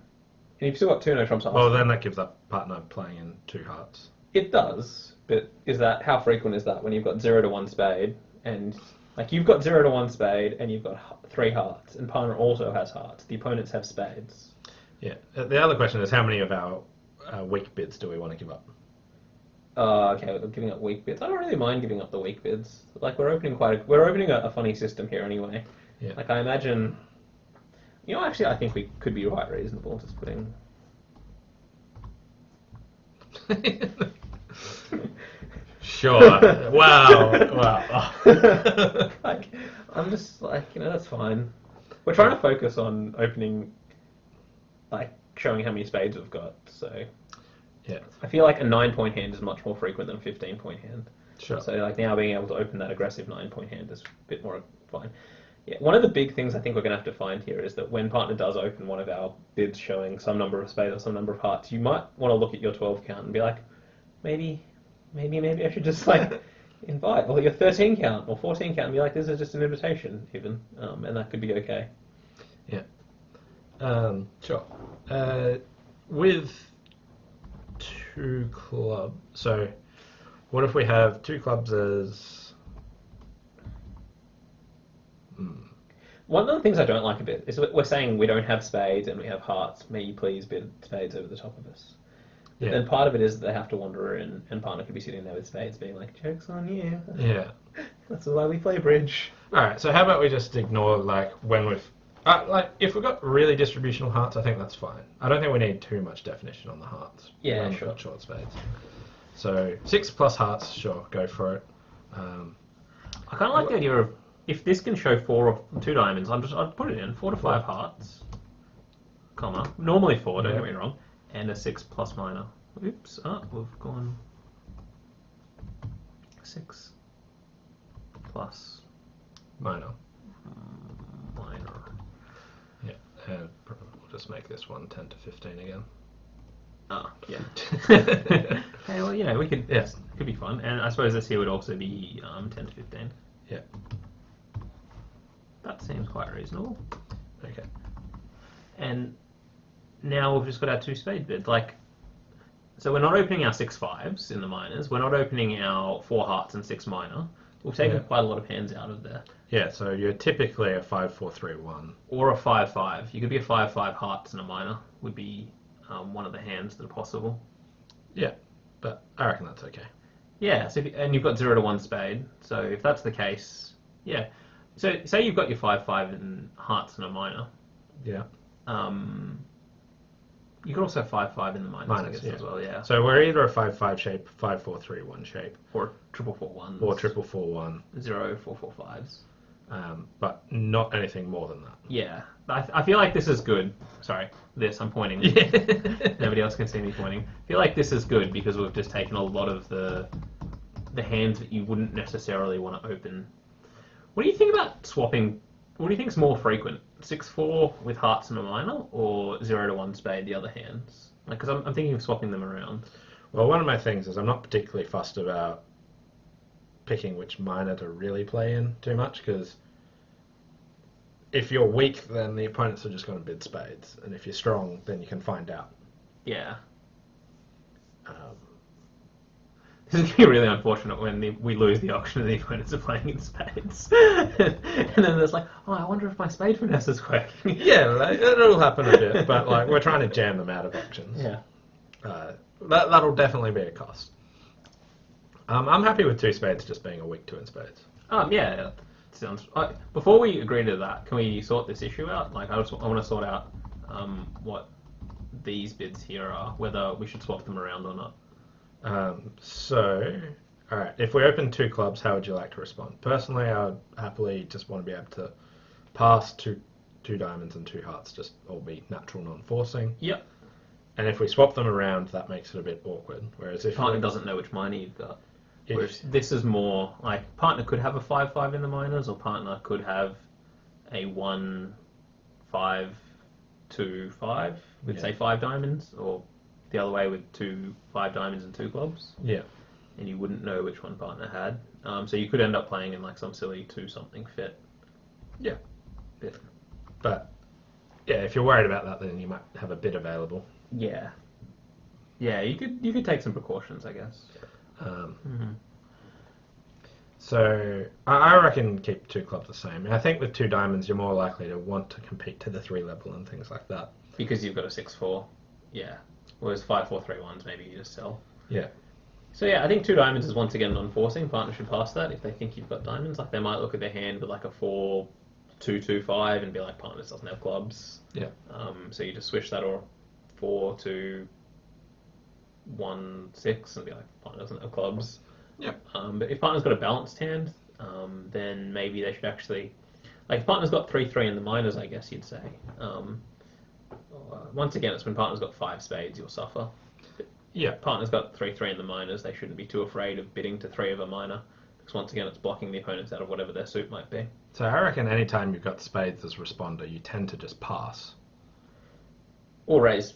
And you've still got 2 no trumps. Well, then that gives that partner playing in 2 hearts. It does, but how frequent is that when you've got 0 to 1 spade and like you've got 0 to 1 spade and you've got 3 hearts and partner also has hearts. The opponents have spades. Yeah. The other question is how many of our weak bids do we want to give up? Okay, we're giving up weak bids. I don't really mind giving up the weak bids. Like we're opening a funny system here anyway. Yeah. Like I imagine. Actually, I think we could be quite reasonable just putting. Sure. Wow. Like, I'm just like, that's fine. We're trying to focus on opening, like, showing how many spades we've got. So, yeah. I feel like a 9-point hand is much more frequent than a 15-point hand. Sure. So, like, now being able to open that aggressive 9-point hand is a bit more fine. Yeah, one of the big things I think we're going to have to find here is that when partner does open one of our bids showing some number of spades or some number of hearts, you might want to look at your 12 count and be like, maybe I should just like invite, or your 13 count or 14 count and be like, this is just an invitation even, and that could be okay. Yeah. Sure. With 2 clubs, so what if we have 2 clubs as... One of the things I don't like a bit is we're saying we don't have spades and we have hearts. May you please bid spades over the top of us. Yeah. Then part of it is that they have to wander in, and partner could be sitting there with spades, being like, "Joke's on you." Yeah. That's why we play bridge. All right. So how about we just ignore like when we've if we've got really distributional hearts, I think that's fine. I don't think we need too much definition on the hearts. Yeah, we've sure. got short spades. So 6 plus hearts, sure, go for it. I kind of like the idea of. If this can show 4 or 2 diamonds, I'd put it in 4 to 5 hearts, comma normally 4. Don't get me wrong, and a 6 plus minor. Oops, we've gone 6 plus minor. Minor. Yeah, and we'll just make this one 10 to 15 again. Oh, yeah. Hey, well, we could. Yes, it could be fun, and I suppose this here would also be 10 to 15. Yeah. That seems quite reasonable. Okay. And now we've just got our 2 spade bids. So we're not opening our 6 5s in the minors. We're not opening our 4 hearts and 6 minor. We've taken quite a lot of hands out of there. Yeah, so you're typically a 5-4-3-1. Or a 5-5. You could be a 5-5 hearts and a minor would be one of the hands that are possible. Yeah, but I reckon that's okay. Yeah, so and you've got 0 to 1 spade. So if that's the case, yeah. So say you've got your 5-5 in hearts and a minor. Yeah. You could also have 5-5 in the minors, I guess, as well, yeah. So we're either a 5-5 shape, 5-4-3-1 shape. Or 4-4-1s. Or 4-4-1. 0-4-4-5s. But not anything more than that. Yeah. I feel like this is good. Sorry, I'm pointing. Nobody else can see me pointing. I feel like this is good because we've just taken a lot of the hands that you wouldn't necessarily want to open. What do you think about swapping? What do you think is more frequent? 6-4 with hearts and a minor, or 0 to 1 spade the other hands? Like, because I'm thinking of swapping them around. Well, one of my things is I'm not particularly fussed about picking which minor to really play in too much, because if you're weak, then the opponents are just going to bid spades, and if you're strong, then you can find out. Yeah. Um, This is going to be really unfortunate when we lose the auction and the opponents are playing in spades. And then there's like, oh, I wonder if my spade finesse is working. yeah, like, it'll happen a bit, but like we're trying to jam them out of auctions. Yeah. That'll definitely be a cost. I'm happy with 2 spades just being a weak 2 in spades. Yeah. Sounds. Before we agree to that, can we sort this issue out? Like, I want to sort out what these bids here are, whether we should swap them around or not. Alright, if we open 2 clubs, how would you like to respond? Personally, I would happily just want to be able to pass two diamonds and 2 hearts, just all be natural non-forcing. Yep. And if we swap them around, that makes it a bit awkward. Whereas if Partner doesn't know which minor you've got. Whereas this is more like partner could have a 5-5 in the minors, or partner could have a 1-5-2-5 with say 5 diamonds, or the other way with 5 diamonds and 2 clubs. Yeah. And you wouldn't know which one partner had. So you could end up playing in like some silly 2-something fit. Yeah. Bit. But yeah, if you're worried about that, then you might have a bid available. Yeah. Yeah, you could take some precautions, I guess. So I reckon keep 2 clubs the same. I think with 2 diamonds, you're more likely to want to compete to the 3 level and things like that. Because you've got a 6-4. Yeah. Whereas 5-4-3-1s, maybe you just sell. Yeah. So yeah, I think 2 diamonds is once again non-forcing. Partner should pass that if they think you've got diamonds. Like they might look at their hand with like a 4-2-2-5 and be like, partner doesn't have clubs. Yeah. So you just switch that or 4-2-1-6 and be like, partner doesn't have clubs. Yep. But if partner's got a balanced hand, then maybe they should actually, like if partner's got 3-3 in the minors, I guess you'd say. Once again, it's when partner's got 5 spades, you'll suffer. Yeah. Partner's got 3-3 in the minors, they shouldn't be too afraid of bidding to 3 of a minor, because once again, it's blocking the opponents out of whatever their suit might be. So I reckon anytime you've got spades as responder, you tend to just pass. Or raise,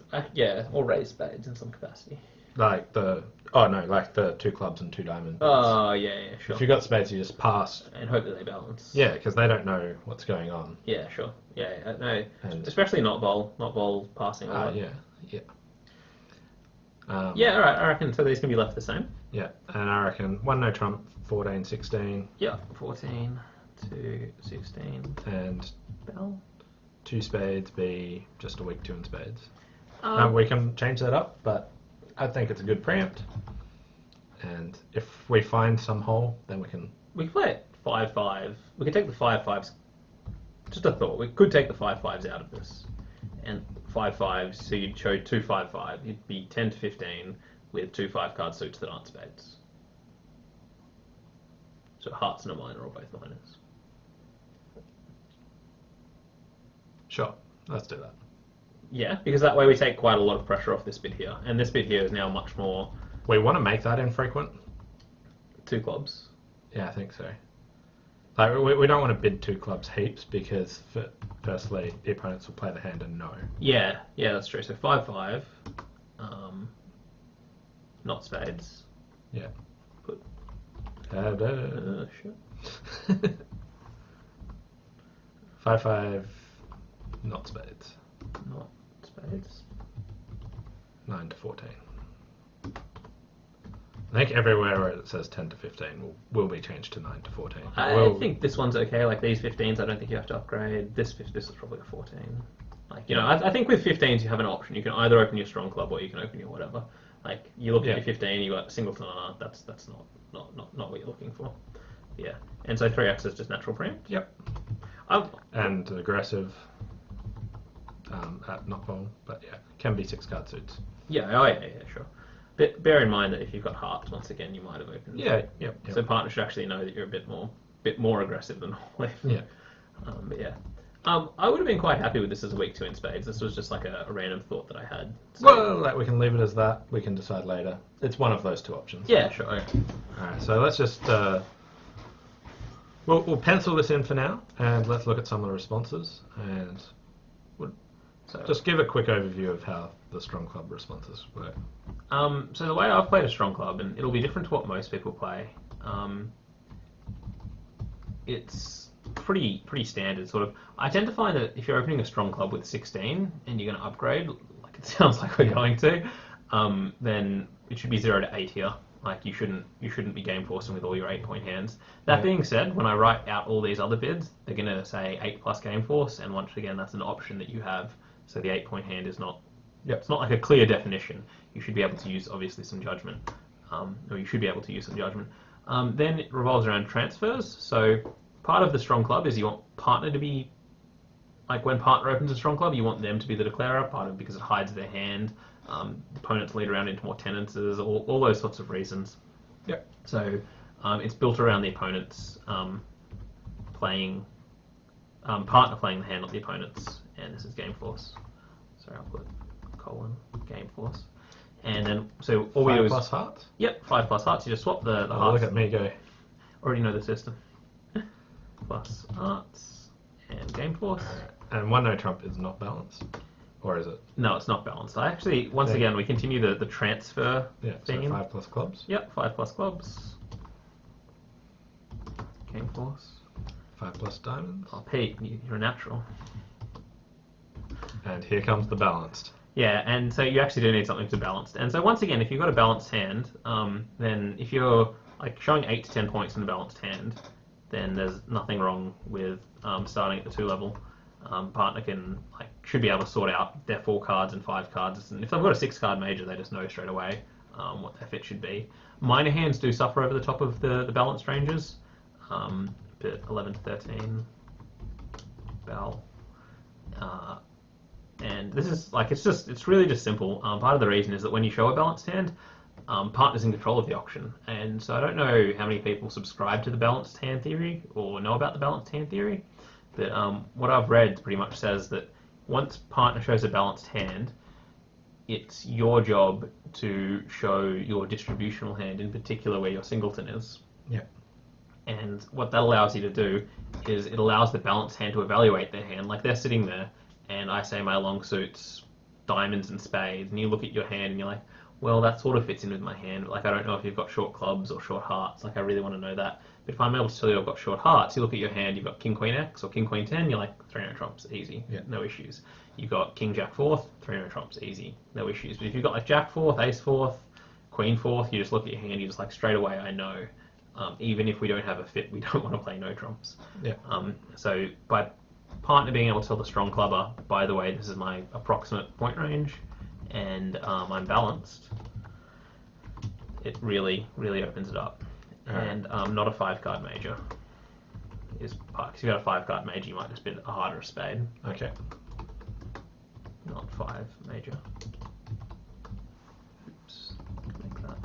or raise spades in some capacity. Like the 2 clubs and 2 diamonds. Oh, yeah, sure. If you've got spades, you just pass. And hope that they balance. Yeah, because they don't know what's going on. Yeah, sure. Yeah, no. And Especially not bowl passing. yeah. Yeah, alright, I reckon so these can be left the same. Yeah, and I reckon 1 no trump, 14, 16. Yeah, 14 to 16. And Bell. 2 spades be just a weak 2 in spades. Um, We can change that up, but I think it's a good preempt. And if we find some hole, then we can... We could play it 5-5. We could take the 5-5s. Just a thought. We could take the 5-5s out of this. And 5-5s, so you'd show 2 5-5. You'd be 10 to 15 with 2 5-card suits that aren't spades. So hearts and a minor or both minors. Sure, let's do that. Yeah, because that way we take quite a lot of pressure off this bit here. And this bit here is now much more... We want to make that infrequent. 2 clubs. Yeah, I think so. Like we don't want to bid 2 clubs heaps because, firstly, the opponents will play the hand and know. Yeah, that's true. So 5-5, not spades. Yeah. Put. Shit. Shit. 5-5, not spades. Not spades. 9 to 14. I think everywhere where it says 10 to 15 will be changed to 9 to 14. I think this one's okay. Like these 15s, I don't think you have to upgrade. This is probably a 14. Like I think with 15s you have an option. You can either open your strong club or you can open your whatever. Like you look at your 15, you got a singleton. That's not what you're looking for. Yeah, and so 3x is just natural preempt. Yep. And aggressive at not bowl, but yeah, can be 6 card suits. Yeah, sure. But bear in mind that if you've got hearts, once again, you might have opened. Yeah, yep. So partner should actually know that you're a bit more aggressive than normal. Yeah. But yeah. I would have been quite happy with this as a weak 2 in spades. This was just like a random thought that I had. So, Well, we can leave it as that. We can decide later. It's one of those 2 options. yeah, sure. Alright, so let's just... We'll pencil this in for now, and let's look at some of the responses, and So, just give a quick overview of how the strong club responses work. so the way I've played a strong club, and it'll be different to what most people play, it's pretty standard sort of. I tend to find that if you're opening a strong club with 16 and you're going to upgrade, like it sounds like we're going to, then it should be 0 to 8 here. Like you shouldn't be game forcing with all your 8-point hands. That being said, when I write out all these other bids, they're going to say 8 plus game force, and once again that's an option that you have. So the 8-point hand is not. It's not like a clear definition. You should be able to use obviously some judgment, or you should be able to use some judgment. Then it revolves around transfers. So part of the strong club is you want partner to be, like when partner opens a strong club, you want them to be the declarer, part of because it hides their hand. Opponents lead around into more tenances, all those sorts of reasons. Yep. So it's built around the opponent's playing, partner playing the hand, not the opponent's, and this is game force. Sorry, I'll put : game force. And then, so all we do is... 5 plus hearts? Yep, 5 plus hearts. You just swap the Oh, hearts. look at me go. Already know the system. Plus hearts and game force. And 1 no trump is not balanced? Or is it? No, it's not balanced. I actually, once again, we continue the transfer theme. So 5 plus clubs? Yep, 5 plus clubs. Game force. 5 plus diamonds? Oh, Pete, you're a natural. And here comes the balanced. Yeah, and so you actually do need something to balance. And so once again, if you've got a balanced hand, then if you're like showing 8 to 10 points in a balanced hand, then there's nothing wrong with starting at the 2 level. Partner should be able to sort out their 4 cards and 5 cards. And if they've got a 6 card major, they just know straight away what their fit should be. Minor hands do suffer over the top of the balanced ranges, but 11 to 13, bell. And this is it's really just simple. Part of the reason is that when you show a balanced hand, partner's in control of the auction. And so I don't know how many people subscribe to the balanced hand theory or know about the balanced hand theory, but what I've read pretty much says that once partner shows a balanced hand, it's your job to show your distributional hand, in particular where your singleton is. Yeah. And what that allows you to do is it allows the balanced hand to evaluate their hand. Like they're sitting there, and I say my long suits, diamonds and spades, and you look at your hand and you're like, well, that sort of fits in with my hand. Like, I don't know if you've got short clubs or short hearts. Like, I really want to know that. But if I'm able to tell you I've got short hearts, you look at your hand, you've got King Queen X or King Queen 10, you're like, 3 no trumps, easy, no issues. You've got King Jack 4th, 3 no trumps, easy, no issues. But if you've got like Jack 4th, Ace 4th, Queen 4th, you just look at your hand, you just like, straight away, I know. Even if we don't have a fit, we don't want to play no trumps. Yeah. So by partner being able to tell the strong clubber, by the way, this is my approximate point range, and I'm balanced, it really opens it up. And not a 5-card major is part. Because if you've got a 5-card major, you might just bid a harder spade. Okay. Not 5 major. Oops, make that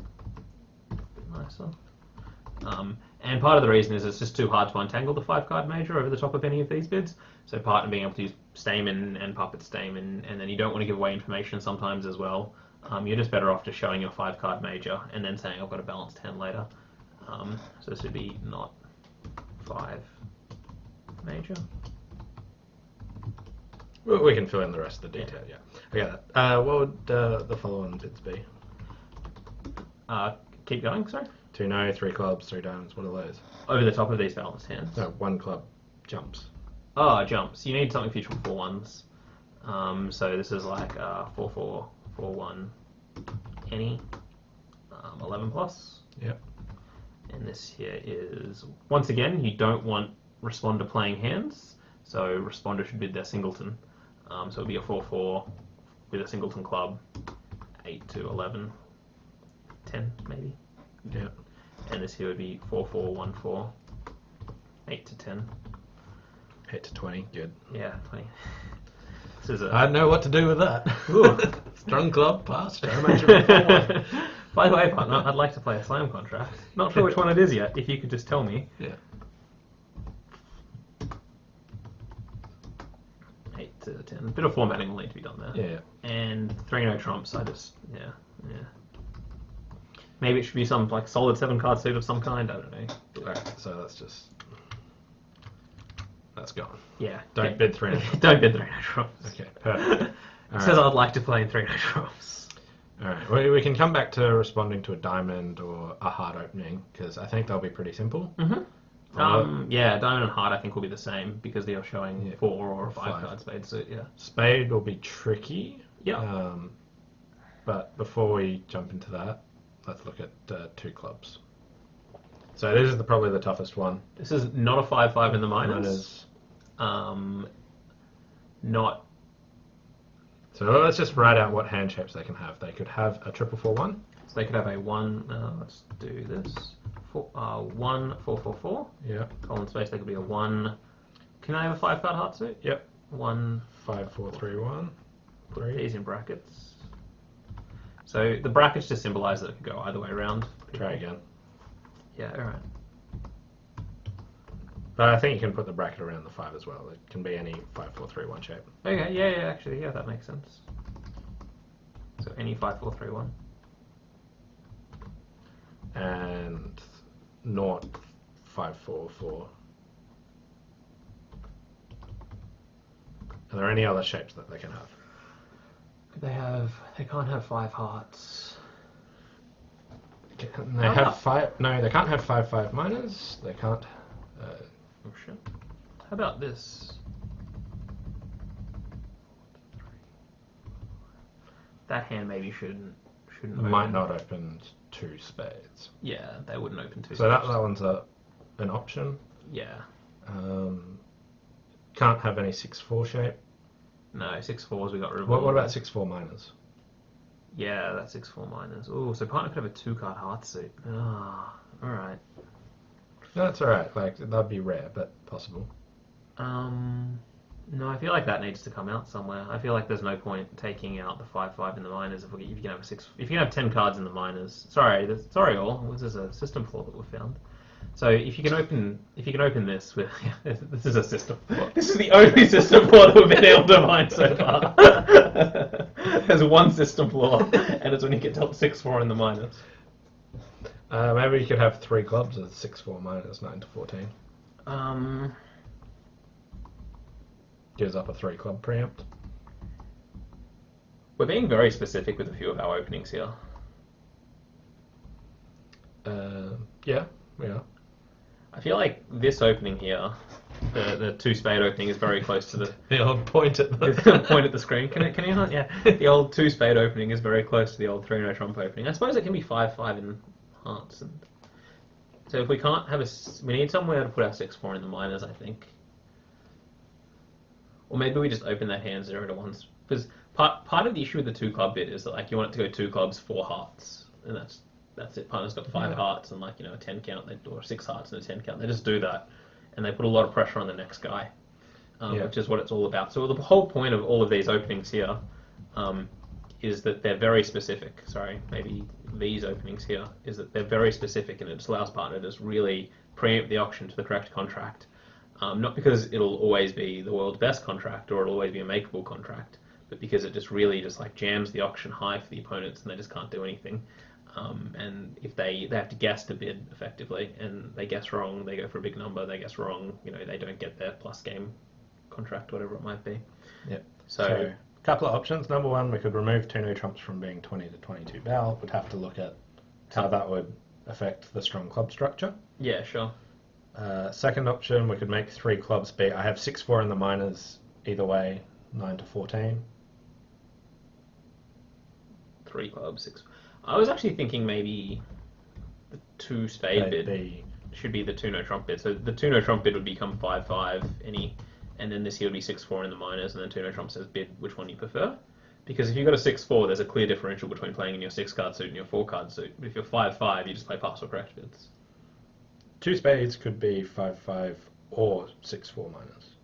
a bit nicer. And part of the reason is it's just too hard to untangle the 5-card major over the top of any of these bids. So partner being able to use Stamen and Puppet Stamen, and then you don't want to give away information sometimes as well. You're just better off just showing your 5-card major and then saying I've got a balanced hand later. So this would be not 5 major. Well, we can fill in the rest of the detail, yeah. I get that. What would the following bids be? Keep going, sorry? 2 no, 3 clubs, 3 diamonds, what are those? Over the top of these balanced hands. No, 1 club jumps. Oh, jumps. You need something for your triple 4-1s. So this is like 4-4, 4-1, any, 11 plus. Yep. And this here is, once again, you don't want responder playing hands, so responder should bid their singleton. So it'll be a 4-4 with a singleton club, 8 to 11, 10 maybe. Yeah. And this here would be 4-4, 1-4, 8 to 10. 8 to 20, good. Yeah, 20. This is I know what to do with that. Strong club, pass, show major 4-1. By the way, partner, I'd like to play a slam contract. Not sure which one it is yet, if you could just tell me. Yeah. 8 to 10. A bit of formatting will need to be done there. Yeah. And 3 no trumps, yeah. Maybe it should be some like solid 7-card suit of some kind, I don't know. Alright, so that's just... That's gone. Yeah. Don't bid 3 no-trumps. Don't bid 3 no-trumps. Okay, perfect. It says I'd like to play in 3 no-trumps. Alright, we can come back to responding to a diamond or a heart opening, because I think they'll be pretty simple. Yeah, diamond and heart I think will be the same, because they're showing 4 or 5 card spade suit, yeah. Spade will be tricky. Yeah. But before we jump into that, let's look at 2 clubs. So this is probably the toughest one. This is not a 5-5 in the minors. Not. So let's just write out what hand shapes they can have. They could have a 4-4-1. So they could have a 1. Let's do this. 1-4-4-4. Yeah. Colon space. They could be a 1. Can I have a 5 card heart suit? Yep. 1. 5-4-3-1. Put these in brackets. So the brackets just symbolise that it could go either way around. Try again. Yeah, alright. But I think you can put the bracket around the 5 as well. It can be any 5-4-3-1 shape. Okay, yeah, actually, yeah, that makes sense. So any 5-4-3-1. And not 5-4-4. Are there any other shapes that they can have? They can't have 5 hearts. Can they have 5? No, they can't have 5-5 minors. They can't. Oh shit. How about this? That hand maybe shouldn't. Might not open 2 spades. Yeah, they wouldn't open 2 spades. So that one's an option. Yeah. Can't have any 6-4 shape. No, 6-4s we got rid of. What about 6-4 minors? Yeah, that's 6-4 minors. Oh, so partner could have a 2 card heart suit. Ah, alright. That's alright, like, that'd be rare, but possible. No, I feel like that needs to come out somewhere. I feel like there's no point taking out the 5-5 in the minors if you can have if you can have 10 cards in the minors. Sorry all. This is a system flaw that we found. So if you can open this with this is a system flaw. This is the only system flaw that we've been able to find so far. There's one system flaw, and it's when you get dealt 6-4 in the minors. Maybe you could have 3 clubs with 6-4 minors 9-14. Gives up a 3 club preempt. We're being very specific with a few of our openings here. Yeah, we are. I feel like this opening here, the 2 spade opening, is very close to the old point at the point at the screen. Can you not? Yeah, the old 2 spade opening is very close to the old 3 no trump opening. I suppose it can be 5-5 in hearts. And so if we can't have we need somewhere to put our 6-4 in the minors, I think. Or maybe we just open that hand 0 to 1s, because part of the issue with the 2 club bid is that like you want it to go 2 clubs 4 hearts, and that's it. Partner's got 5 hearts and like a 10 count, or 6 hearts and a 10 count. They just do that, and they put a lot of pressure on the next guy, which is what it's all about. So the whole point of all of these openings here is that they're very specific. Sorry, maybe these openings here is that they're very specific, and it just allows partner to just really preempt the auction to the correct contract. Not because it'll always be the world's best contract or it'll always be a makeable contract, but because it just really just like jams the auction high for the opponents and they just can't do anything. And if they have to guess the bid effectively, and they guess wrong, they go for a big number. They guess wrong, they don't get their plus game contract, whatever it might be. Yep. So a couple of options. Number 1, we could remove 2 no trumps from being 20 to 22 bal. We'd have to look at how that would affect the strong club structure. Yeah, sure. Second option, we could make 3 clubs be. I have 6-4 in the minors either way, 9-14. 3 clubs, 6. I was actually thinking maybe the 2 spade bid should be the 2 no trump bid. So the 2 no trump bid would become 5-5 and then this here would be 6-4 in the minors, and then 2 no trump says bid which one you prefer. Because if you've got a 6-4, there's a clear differential between playing in your 6 card suit and your 4 card suit. But if you're 5-5, you just play pass or correct bids. 2 spades could be 5-5 or 6-4 minors.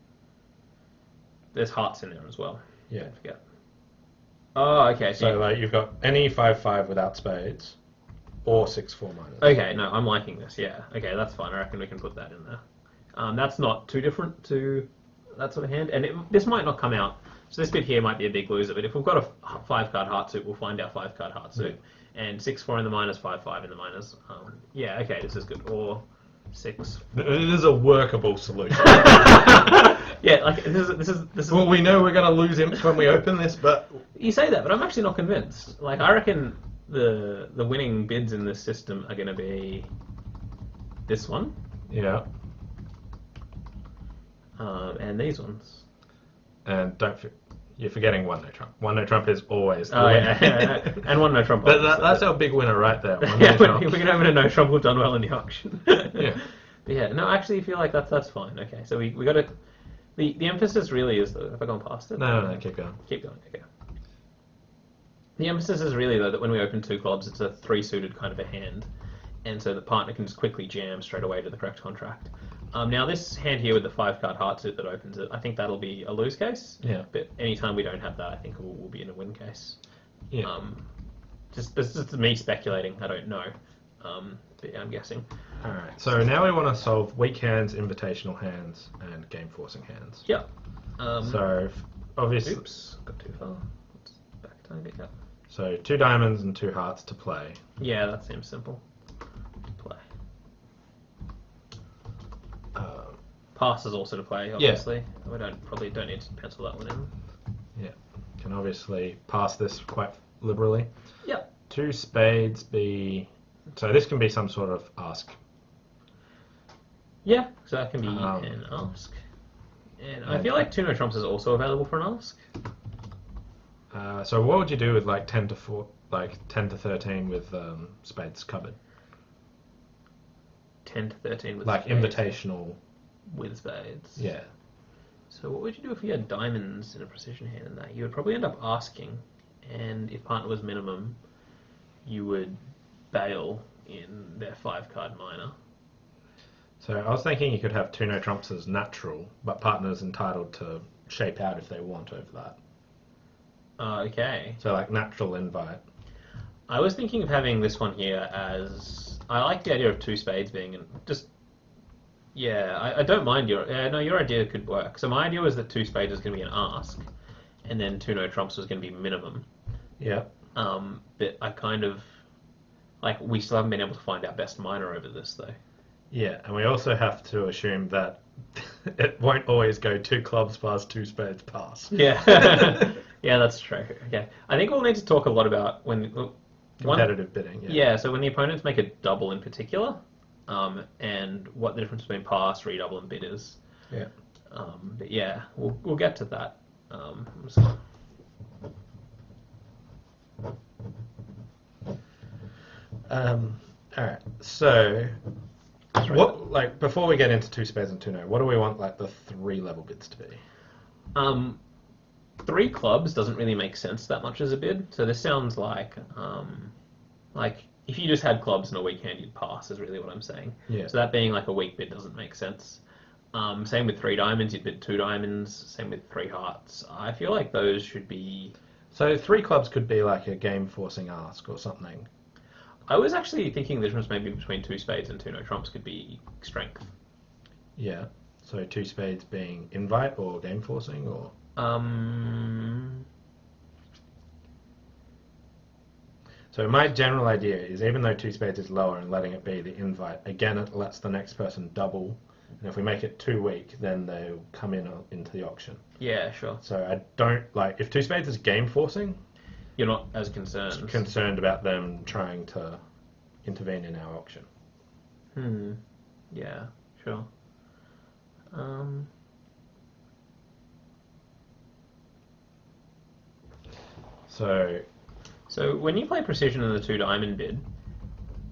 There's hearts in there as well. Yeah. Don't forget. Oh, okay. So like you've got any 5-5 without spades, or 6-4 minors. Okay, no, I'm liking this. Yeah. Okay, that's fine. I reckon we can put that in there. That's not too different to that sort of hand, and this might not come out. So this bit here might be a big loser, but if we've got a 5 card heart suit, we'll find our 5 card heart suit, and 6-4 in the minors, 5-5 in the minors. Yeah. Okay, this is good. Or 6. It is a workable solution. Yeah, like this is. Well, we know we're going to lose imps when we open this, but You say that, but I'm actually not convinced. Like, I reckon the winning bids in this system are going to be this one, yeah. and these ones. And you're forgetting one no trump. One no trump is always the Oh winner. yeah, and one no trump. That's our big winner right there. One Yeah, no trump. we can open a no trump. We've done well in the auction. Yeah. But yeah, no, I actually feel like that's fine. Okay, so we got to. The emphasis really is though. Have I gone past it? No, keep going. Keep going. Okay. The emphasis is really though that when we open 2 clubs, it's a 3 suited kind of a hand, and so the partner can just quickly jam straight away to the correct contract. Now this hand here with the 5-card heart suit that opens it, I think that'll be a lose case. Yeah. But anytime we don't have that, I think we'll be in a win case. Yeah. This is me speculating. I don't know. But yeah, I'm guessing. All right. So now we want to solve weak hands, invitational hands, and game forcing hands. Yeah. So obviously. Oops, got too far. Let's back a tiny bit. Yeah. So 2 diamonds and 2 hearts to play. Yeah, that seems simple. Play. Pass is also to play, obviously. We probably don't need to pencil that one in. Yeah. Can obviously pass this quite liberally. Yep. 2 spades be. So this can be some sort of ask. Yeah, so that can be an ask. And I feel like 2 no trumps is also available for an ask. So what would you do with like 10 to 4, like 10 to 13 with spades covered? 10 to 13 with like spades. invitational. With spades. Yeah. So what would you do if you had diamonds in a precision hand in that? You would probably end up asking, and if partner was minimum, you would bail in their 5-card minor. So I was thinking you could have 2 no trumps as natural, but partner's entitled to shape out if they want over that. Okay. So like natural invite. I was thinking of having this one here as... I like the idea of 2 spades being... just. Yeah, I don't mind your... no, your idea could work. So my idea was that 2 spades was going to be an ask, and then 2 no trumps was going to be minimum. Yeah. But I kind of... Like, we still haven't been able to find our best minor over this, though. Yeah, and we also have to assume that it won't always go 2 clubs past 2 spades pass. Yeah. Yeah, that's true. Okay. I think we'll need to talk a lot about when... Competitive bidding, Yeah, so when the opponents make a double in particular, and what the difference between pass, redouble, and bid is. Yeah. But yeah, we'll get to that. Alright, so what, like, before we get into 2 spades and 2 no, what do we want, like, the 3 level bids to be? 3 clubs doesn't really make sense that much as a bid, so this sounds like if you just had clubs in a weak hand, you'd pass, is really what I'm saying. Yeah. So that being like a weak bid doesn't make sense. Same with 3 diamonds, you'd bid 2 diamonds, same with 3 hearts. I feel like those should be... So 3 clubs could be like a game forcing ask or something. I was actually thinking the difference maybe between 2 spades and 2 no trumps could be strength. Yeah. So 2 spades being invite or game forcing or... So my general idea is even though 2 spades is lower and letting it be the invite, again it lets the next person double, and if we make it too weak, then they'll come into the auction. Yeah, sure. So I don't, like, if 2 spades is game forcing, You're not as concerned. about them trying to intervene in our auction. Yeah, sure. So when you play precision in the 2 diamond bid,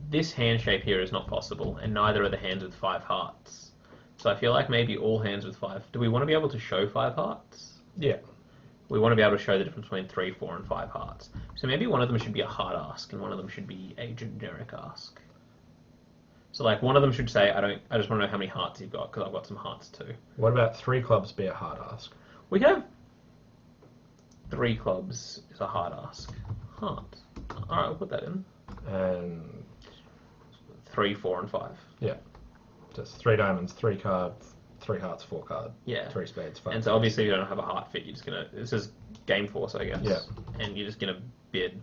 this hand shape here is not possible, and neither are the hands with 5 hearts. So I feel like maybe all hands with 5... Do we want to be able to show 5 hearts? Yeah. We want to be able to show the difference between 3, 4, and 5 hearts. So maybe one of them should be a hard ask, and one of them should be a generic ask. So like one of them should say, I just want to know how many hearts you've got, because I've got some hearts too. What about 3 clubs be a hard ask? We can have 3 clubs is a hard ask. Heart. Alright, we'll put that in. And 3, 4, and 5. yeah. Just 3 diamonds, 3 cards, 3 hearts, 4 card. Yeah. 3 spades, 5. And so obviously you don't have a heart fit, you're just gonna... This is game force, I guess. Yeah. And you're just gonna bid.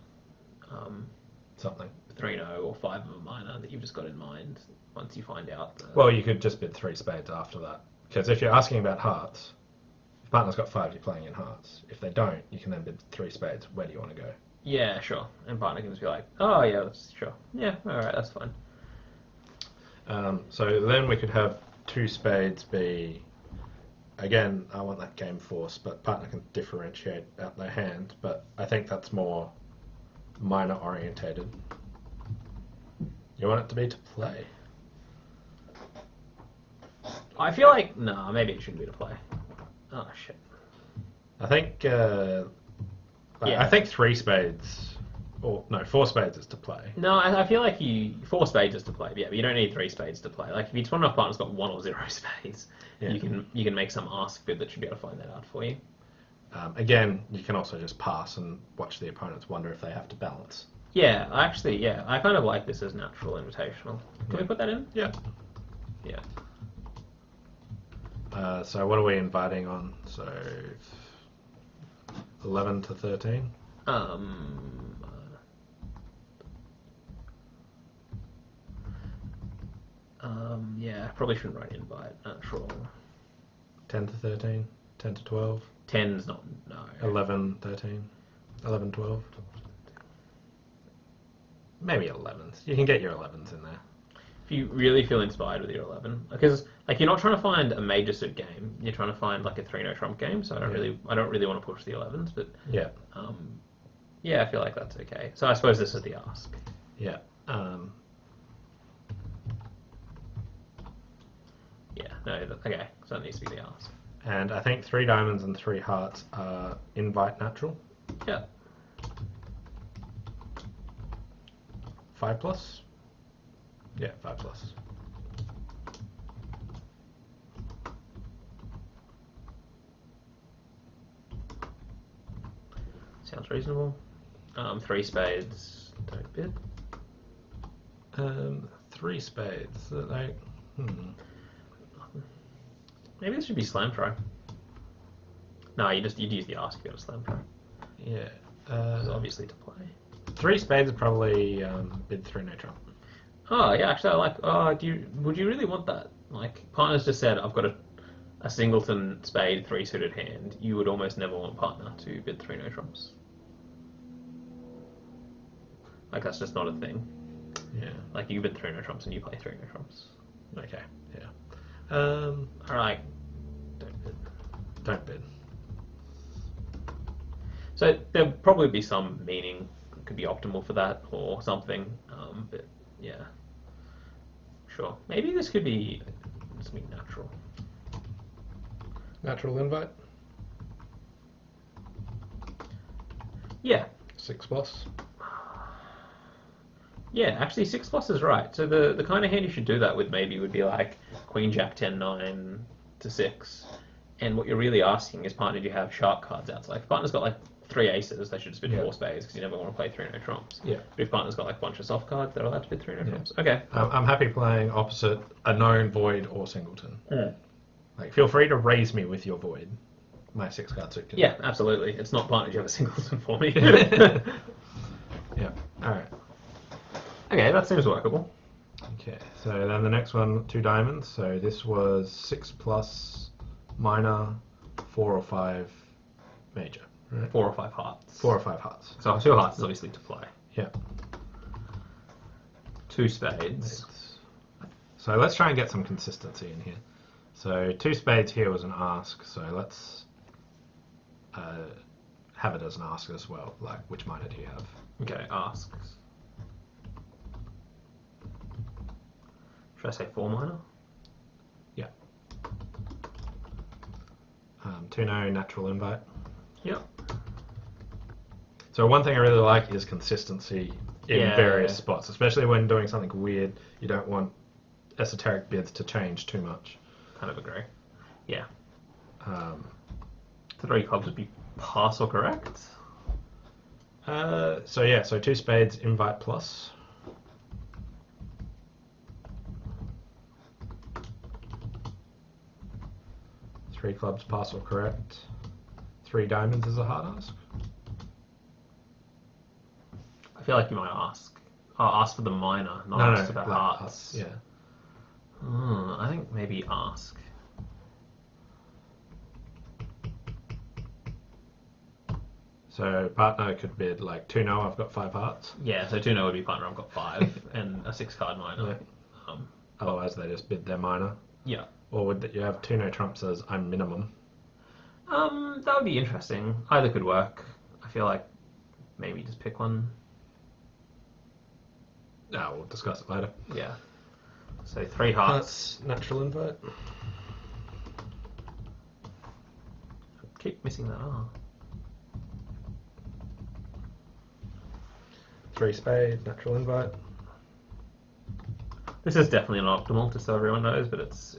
something. 3-0 or 5 of a minor that you've just got in mind once you find out. Well, you could just bid 3 spades after that. Because if you're asking about hearts, if partner's got 5, you're playing in hearts. If they don't, you can then bid 3 spades. Where do you want to go? Yeah, sure. And partner can just be like, oh yeah, that's sure. Yeah, alright, that's fine. So then we could have 2 spades be, again, I want that game force, but partner can differentiate out their hand, but I think that's more minor orientated. You want it to be to play. I feel like, nah, maybe it shouldn't be to play. Oh shit. I think, Yeah. I think 3 spades, or no, 4 spades is to play. No, I feel like 4 spades is to play, yeah, but you don't need 3 spades to play. Like if each one of partner's got 1 or 0 spades, Yeah. you can make some ask bid that should be able to find that out for you. Again, you can also just pass and watch the opponents wonder if they have to balance. Yeah, actually, I kind of like this as natural invitational. Can we put that in? Yeah. Yeah. So what are we inviting on? So 11 to 13? Yeah, probably shouldn't write invite. Natural. 10 to 13? 10 to 12? 10's not, no. 11, 13? 11, 12? Maybe 11s. You can get your 11s in there. If you really feel inspired with your 11, because like you're not trying to find a major suit game, you're trying to find like a 3-no trump game. So I don't really want to push the 11s, but Yeah. yeah, I feel like that's okay. So I suppose this is the ask. Yeah. Yeah, no, okay, so that needs to be the ask. And I think 3 diamonds and 3 hearts are invite natural. Yeah. 5 plus? Yeah, 5 plus. Sounds reasonable. 3 spades, don't bid. 3 spades. Like, Maybe this should be slam throw. No, you'd use the ask if you got a slam throw. yeah. It's obviously to play. 3 spades are probably bid 3 no trump. Oh yeah, actually I like. Oh, would you really want that? Like partner's just said, I've got a singleton spade 3 suited hand. You would almost never want partner to bid 3 no trumps. Like that's just not a thing. Yeah. Like you bid 3 no trumps and you play 3 no trumps. Okay. Yeah. Alright, don't bid. Don't bid. So there'll probably be some meaning. It could be optimal for that or something. But yeah, sure. Maybe this could be something natural. Natural invite. Yeah. 6 plus. Yeah, actually 6 plus is right. So the kind of hand you should do that with maybe would be like Queen Jack 10 9 to 6. And what you're really asking is partner, do you have sharp cards out? So like if partner's got like 3 aces, they should just bid 4 spades because you never want to play 3 no trumps. Yeah. But if partner's got like a bunch of soft cards, they're allowed to bid 3 no trumps. Okay. I'm happy playing opposite a known void or singleton. Mm. Like, feel free to raise me with your void. My 6 card suit can. Yeah, absolutely. It's not partner, you have a singleton for me. Yeah. Alright. Okay, that seems workable. Okay, so then the next one, 2 diamonds. So this was 6 plus minor, 4 or 5 major. Right? 4 or 5 hearts. 4 or 5 hearts. So 2 hearts is obviously to play. Yeah. 2 spades. So let's try and get some consistency in here. So 2 spades here was an ask, so let's have it as an ask as well. Like, which minor do you have? Okay, asks. Should I say 4 minor? Yeah. 2 no natural invite. Yep. So one thing I really like is consistency in Yeah. various spots, especially when doing something weird. You don't want esoteric bids to change too much. Kind of agree. Yeah. Um, 3 clubs would be pass or correct? so yeah, so 2 spades invite plus. Three clubs pass or correct. 3 diamonds is a hard ask. I feel like you might ask. Oh, ask for the minor, not No, ask about like hearts. Yeah. I think maybe ask. So partner could bid like 2-0, I've got 5 hearts. Yeah, so 2-0 would be partner, I've got 5, and a 6-card minor. Yeah. Otherwise they just bid their minor. Yeah. Or would you have 2-0 trumps as I'm minimum? That would be interesting. Either could work. I feel like maybe just pick one. No, we'll discuss it later. Yeah. So 3 hearts. Natural invite. Keep missing that R. 3 spades, natural invite. This is definitely not optimal, just so everyone knows, but it's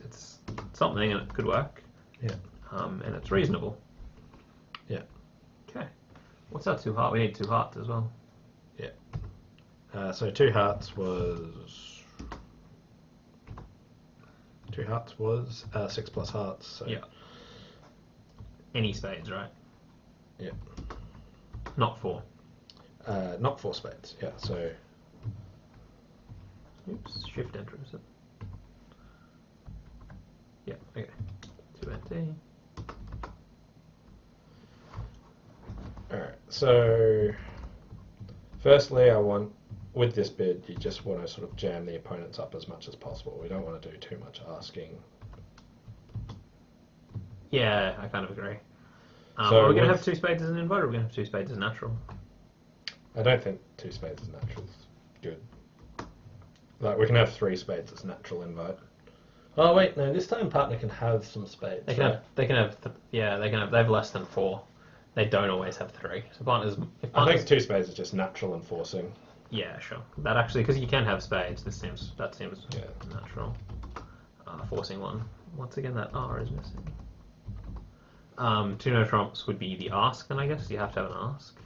something and it could work. Yeah. And it's reasonable. Yeah. Okay. What's our 2 heart? We need 2 hearts as well. Yeah. So 2 hearts was 6 plus hearts. So. Yeah. Any spades, right? Yeah. Not 4. Not 4 spades. Yeah. So. Oops. Shift enter, is it? Yeah. Okay. 2 NT. Alright, so firstly with this bid, you just want to sort of jam the opponents up as much as possible. We don't want to do too much asking. Yeah, I kind of agree. So are we going to have 2 spades as an invite, or are we going to have 2 spades as natural? I don't think 2 spades as natural is good. Like, we can have 3 spades as natural invite. Oh wait, no, this time partner can have some spades. They can have less than 4. They don't always have 3. So partners. I think 2 spades is just natural and forcing. Yeah, sure. That actually, because you can have spades. That seems Yeah. natural. Forcing one. Once again, that R is missing. 2 no trumps would be the ask, then I guess you have to have an ask.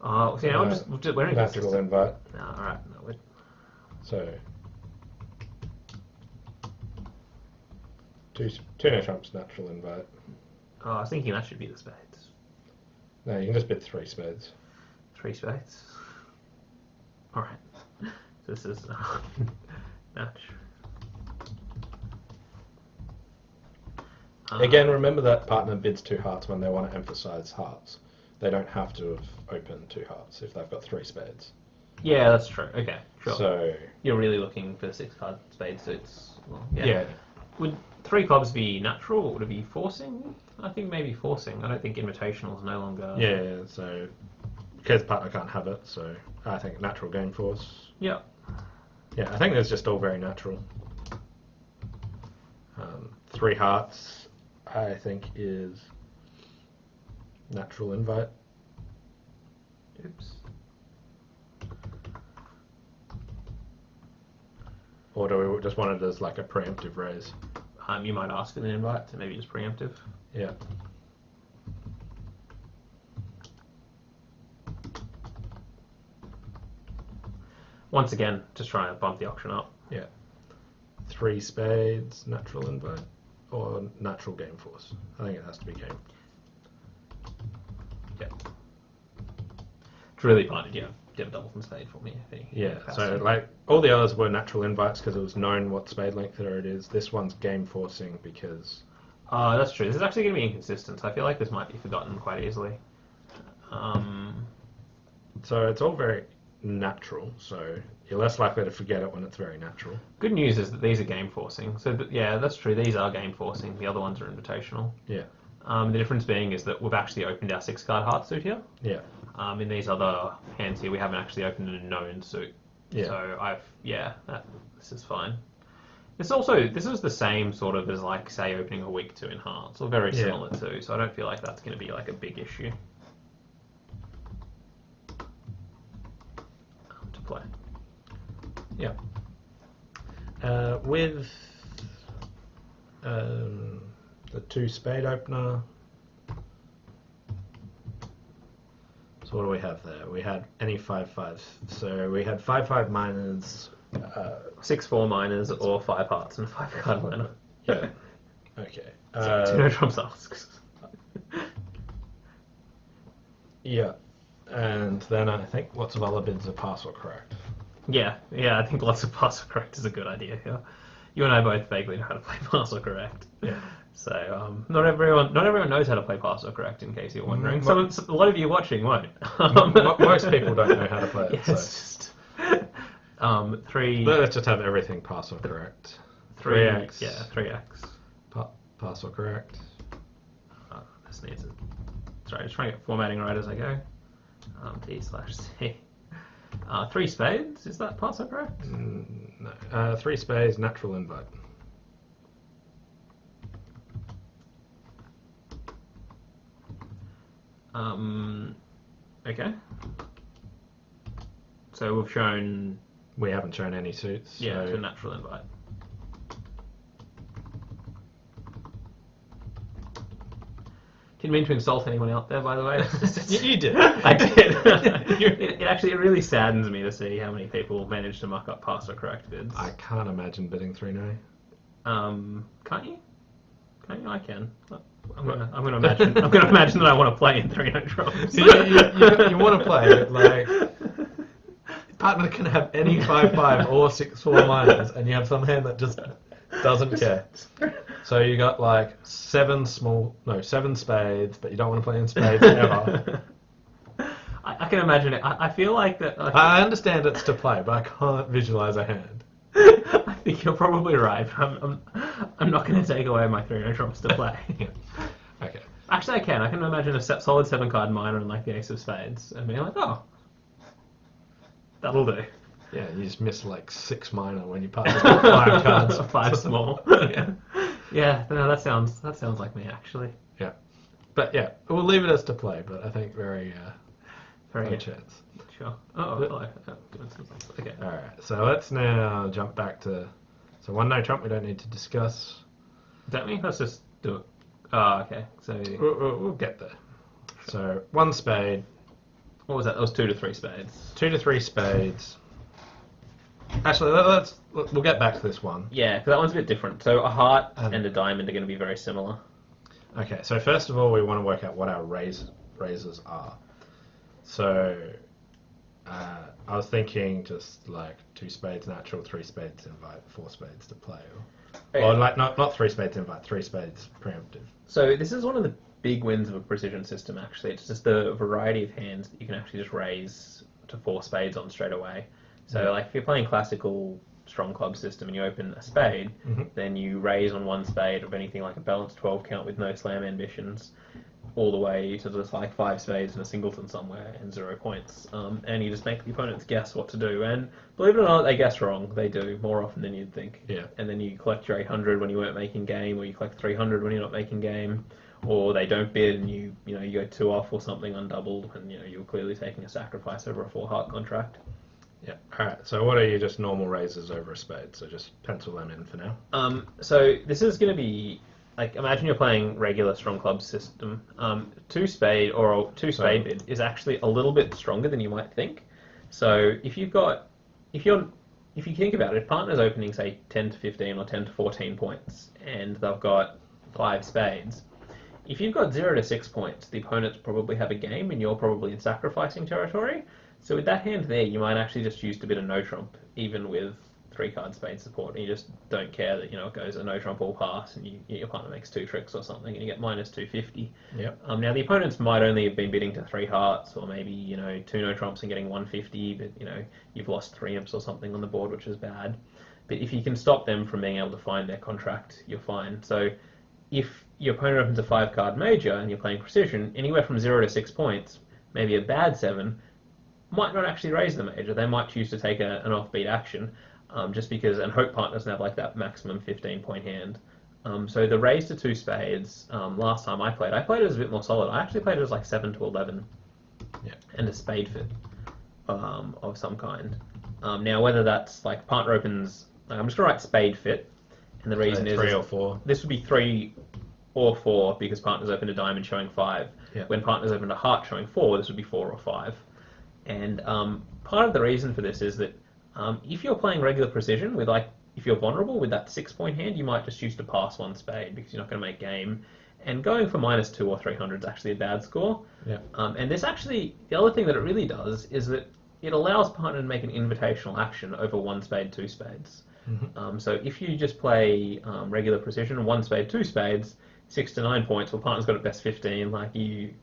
So yeah, we're natural inconsistent. invite. No, all right. No, we're... So 2 no trumps, natural invite. Oh, I was thinking that should be the spades. No, you can just bid 3 spades. 3 spades. All right. So this is match. Again, remember that partner bids 2 hearts when they want to emphasize hearts. They don't have to have opened 2 hearts if they've got 3 spades. Yeah, that's true. Okay, sure. So you're really looking for 6-card spade suits. Well, yeah. Would 3 clubs be natural, or would it be forcing? I think maybe forcing. I don't think invitational is no longer. Yeah, so because partner can't have it, so I think natural game force. Yeah. Yeah, I think it's just all very natural. 3 hearts, I think, is natural invite. Oops. Or do we just want it as like a preemptive raise? You might ask for an invite, so maybe just preemptive. Yeah. Once again, just trying to bump the auction up. Yeah. 3 spades, natural invite, or natural game force. I think it has to be game. Yeah. It's really fun. Yeah, get a double from spade for me. Yeah, so like all the others were natural invites because it was known what spade length there it is. This one's game forcing because... that's true. This is actually going to be inconsistent. So I feel like this might be forgotten quite easily. So it's all very natural, so you're less likely to forget it when it's very natural. Good news is that these are game forcing. So yeah, that's true. These are game forcing. The other ones are invitational. Yeah. The difference being is that we've actually opened our 6-card heart suit here. Yeah. In these other hands here, we haven't actually opened a known suit. Yeah. So this is fine. This is the same sort of as like say opening a weak 2 in hearts, or very similar too. So I don't feel like that's going to be like a big issue to play. Yeah. With the 2 spade opener. So what do we have there? We had any 5-5. So we had 5-5 minors. 6-4 minors or 5 hearts and 5-card minor. Yeah. Okay. No trumps asks. Yeah. And then I think lots of other bids are pass or correct. Yeah, I think lots of pass or correct is a good idea here. You and I both vaguely know how to play pass or correct. Yeah. So not everyone knows how to play pass or correct. In case you're wondering, a lot of you watching won't. Most people don't know how to play it. Yeah, so. it's just three. Let's just have everything pass or correct. 3x. Yeah, 3x. Pass or correct. This needs it. Sorry, just trying to get formatting right as I go. T/C. 3 spades. Is that pass or correct? No. 3 spades. Natural invite. Okay. So we've shown. We haven't shown any suits. Yeah, so it's a natural invite. Didn't mean to insult anyone out there, by the way. You did. I did. It really saddens me to see how many people manage to muck up pass or correct bids. I can't imagine bidding 3-no. Can't you? Can't you? I can. I'm gonna imagine that I want to play in 3-no drops. You want to play like partner can have any 5-5 or 6-4 minors, and you have some hand that just doesn't care. So you got like 7 spades, but you don't want to play in spades ever. I can imagine it. I feel like that. I understand it's to play, but I can't visualize a hand. I think you're probably right. I'm not going to take away my 3-no trumps to play. Okay. Actually, I can. I can imagine a solid 7-card minor and like the ace of spades, and being like, oh, that'll do. Yeah, you just miss like 6 minor when you pass 5 cards. 5 small. Yeah. No, that sounds like me actually. Yeah, but yeah, we'll leave it as to play. But I think very no chance. Sure. Oh, hello. Okay. All right. So let's now jump back to 1-no trump. We don't need to discuss. Don't we? Let's just do it. Oh, okay. So We'll get there. So 1 spade. What was that? That was 2 to 3 spades. 2 to 3 spades. Actually, we'll get back to this one. Yeah, because that one's a bit different. So a heart and a diamond are going to be very similar. Okay, so first of all, we want to work out what our raises are. So I was thinking just like 2 spades natural, 3 spades invite, 4 spades to play, or like not 3 spades invite, 3 spades preemptive. So this is one of the big wins of a precision system. Actually, it's just the variety of hands that you can actually just raise to 4 spades on straight away. So like if you're playing classical strong club system and you open a spade, then you raise on 1 spade of anything like a balanced 12 count with no slam ambitions, all the way to just like 5 spades and a singleton somewhere and 0 points. And you just make the opponents guess what to do. And believe it or not, they guess wrong. They do more often than you'd think. Yeah. And then you collect your 800 when you weren't making game, or you collect 300 when you're not making game, or they don't bid and you go 2 off or something undoubled, and you're clearly taking a sacrifice over a 4-heart contract. Yeah. All right. So what are your just normal raises over a spade? So just pencil them in for now. So this is going to be like, imagine you're playing regular strong club system. 2 spade or a 2 spade bid is actually a little bit stronger than you might think. So if you think about it, if partner's opening say 10 to 15 or 10 to 14 points and they've got 5 spades, if you've got 0 to 6 points, the opponents probably have a game and you're probably in sacrificing territory. So with that hand there, you might actually just use a bit of no trump, even with 3-card spade support, and you just don't care that it goes a no trump all pass, and your partner makes 2 tricks or something, and you get minus 250. Yep. Now the opponents might only have been bidding to 3 hearts, or maybe 2 no trumps and getting 150, but you've lost 3 imps or something on the board, which is bad. But if you can stop them from being able to find their contract, you're fine. So if your opponent opens a 5-card major and you're playing precision, anywhere from 0 to 6 points, maybe a bad 7. Might not actually raise the major. They might choose to take an offbeat action, just because, and hope partners have like that maximum 15-point hand. So the raise to 2 spades, last time I played it as a bit more solid. I actually played it as like 7 to 11, and a spade fit of some kind. Now whether that's like partner opens, I'm just gonna write spade fit, and the reason is 3 or 4. This would be 3 or 4 because partners opened a diamond showing 5. Yeah. When partners opened a heart showing 4, this would be 4 or 5. And part of the reason for this is that if you're playing regular precision, if you're vulnerable with that 6-point hand, you might just choose to pass 1 spade because you're not going to make game. And going for -2 or 300 is actually a bad score. Yeah. And this actually, the other thing that it really does is that it allows partner to make an invitational action over 1 spade, 2 spades. So if you just play regular precision, 1 spade, 2 spades, 6 to 9 points, well, partner's got at best 15. Like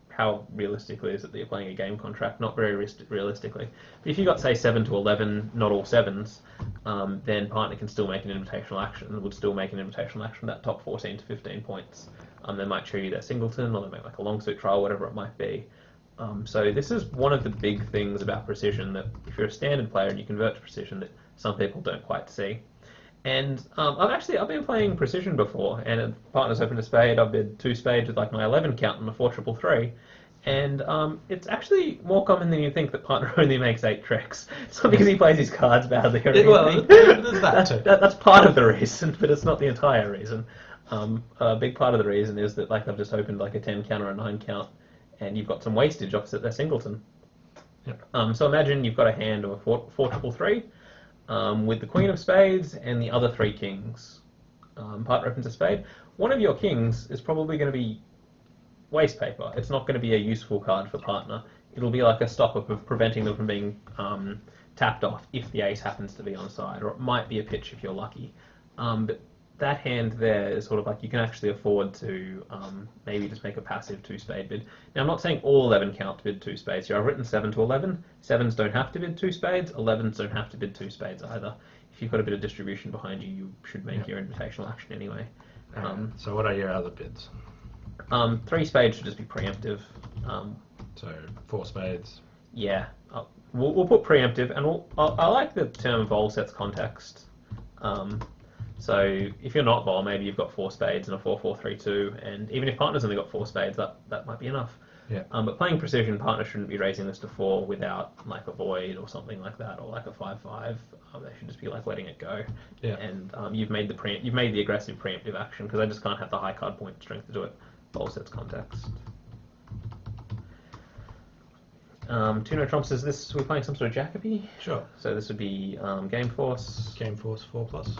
how realistically is it that you're playing a game contract? Not very realistically. But if you got, say, 7 to 11, not all sevens, then partner can still make an invitational action, would still make an invitational action that top 14 to 15 points. They might show you their singleton, or they make like a long suit trial, whatever it might be. So this is one of the big things about precision, that if you're a standard player and you convert to precision, that some people don't quite see. And I've been playing precision before, and a partner's opened a spade. I've bid 2 spades with like my 11 count and a 4-3-3. And it's actually more common than you think that partner only makes 8 tricks. It's not because he plays his cards badly or anything. Well, there's that too. That's part of the reason, but it's not the entire reason. A big part of the reason is that like I've just opened like a 10 count or a 9 count, and you've got some wastage opposite their singleton. Yep. So imagine you've got a hand of a 4-3-3 with the queen of spades and the other 3 kings. Partner opens a spade. One of your kings is probably going to be waste paper. It's not going to be a useful card for partner. It'll be like a stopper of preventing them from being tapped off if the ace happens to be on side, or it might be a pitch if you're lucky. But that hand there is sort of like you can actually afford to maybe just make a passive 2 spade bid. Now I'm not saying all 11 count to bid 2 spades here. I've written 7 to 11. 7s don't have to bid 2 spades. 11s don't have to bid 2 spades either. If you've got a bit of distribution behind you, you should make your invitational action anyway. So what are your other bids? 3 spades should just be preemptive. So 4 spades. Yeah, we'll put preemptive, and I like the term vol sets context. So if you're not vol, maybe you've got 4 spades and a 4-4-3-2, and even if partner's only got 4 spades, that might be enough. Yeah. But playing precision, partner shouldn't be raising this to 4 without like a void or something like that, or like a 5-5. They should just be like letting it go. Yeah. And you've made the aggressive preemptive action, because I just can't have the high card point strength to do it. Vol sets context. 2 no trumps. Is this, we're playing some sort of Jacoby? Sure. So this would be game force. Game force 4+.